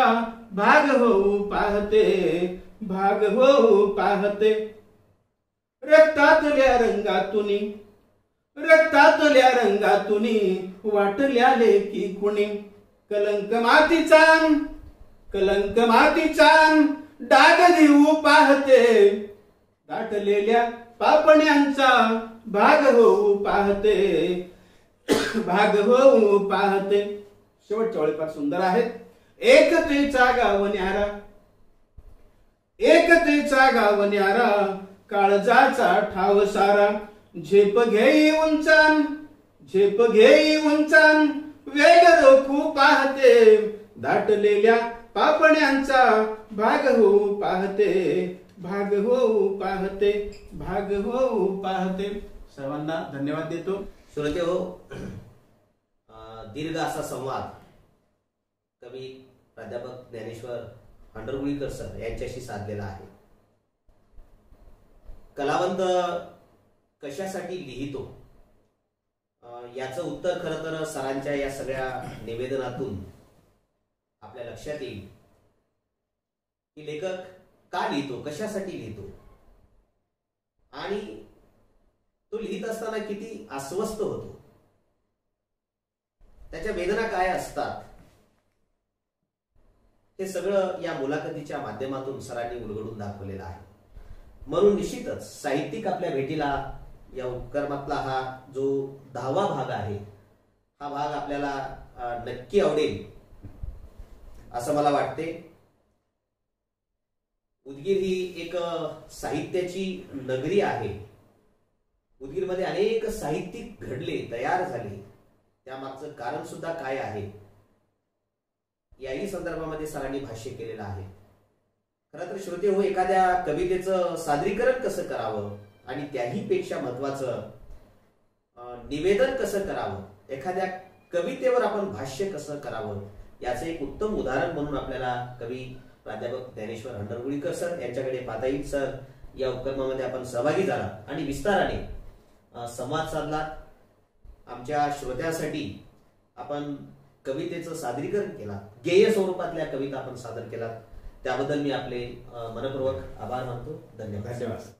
भाग होऊ पाहते, भाग होऊ पाहते. रक्तातल्या रंगातुनी, रक्तातल्या रंगातुनी, वाटल्या लेकी कुणी. कलंक मातीचा, कलंक मातीचा, डाग देऊ पाहते. दाटलेल्या पापण्यांचा भाग होऊ पाहते, भाग होऊ पाहते. शेवटच्या ओळी फार सुंदर आहेत. एकतेचा गावन्यारा, एकतेचा गावन्यारा, काळजाचा ठाव सारा. झेप घेई उंचान, झेप घेई उंचान, वेग रोखू पाहते. दाटलेल्या पापण्यांचा भाग होऊ पाहते, भाग होऊ पाहते, भाग होऊ पाहते. सर्वांना धन्यवाद देतो.
श्रोते हो, दीर्घ असा संवाद कवी प्राध्यापक ज्ञानेश्वर हंडरगुळीकर सर यांच्याशी साधलेला आहे. कलावंत कशासाठी लिहितो याचं उत्तर खरं तर सरांच्या या सगळ्या निवेदनातून आपल्या लक्षात येईल की लेखक का लिहितो, कशासाठी लिहितो आणि तो लिहित असताना किती अस्वस्थ होतो, त्याच्या वेदना काय असतात, हे सगळं या मुलाखतीच्या माध्यमातून सरांनी उलगडून दाखवलेलं आहे. म्हणून निश्चितच साहित्यिक आपल्या भेटीला या उपक्रमातला हा जो 10वा भाग आहे, हा भाग आपल्याला नक्की आवडेल असं मला वाटते. उदगीर ही एक साहित्याची नगरी आहे. उदगीरमध्ये अनेक साहित्यिक घडले, तयार झाले. त्यामागचं कारण सुद्धा काय आहे याही संदर्भामध्ये सरांनी भाष्य केलेलं आहे. खरं तर श्रोते हो, एखाद्या कवितेचं सादरीकरण कसं करावं आणि त्याही पेक्षा महत्वाचं निवेदन कसं करावं, एखाद्या कवितेवर आपण भाष्य कसं करावं, याचं एक उत्तम उदाहरण म्हणून आपल्याला कवी प्राध्यापक ज्ञानेश्वर हंडरगुळीकर सर यांच्याकडे पाहता येईल. सर, या उपक्रमामध्ये आपण सहभागी झाला आणि विस्ताराने संवाद साधला. आमच्या श्रोत्यांसाठी आपण कवितेचं सादरीकरण केला, गेय स्वरूपातल्या कविता आपण सादर केला. त्याबद्दल मी आपले मनपूर्वक आभार मानतो. धन्यवाद.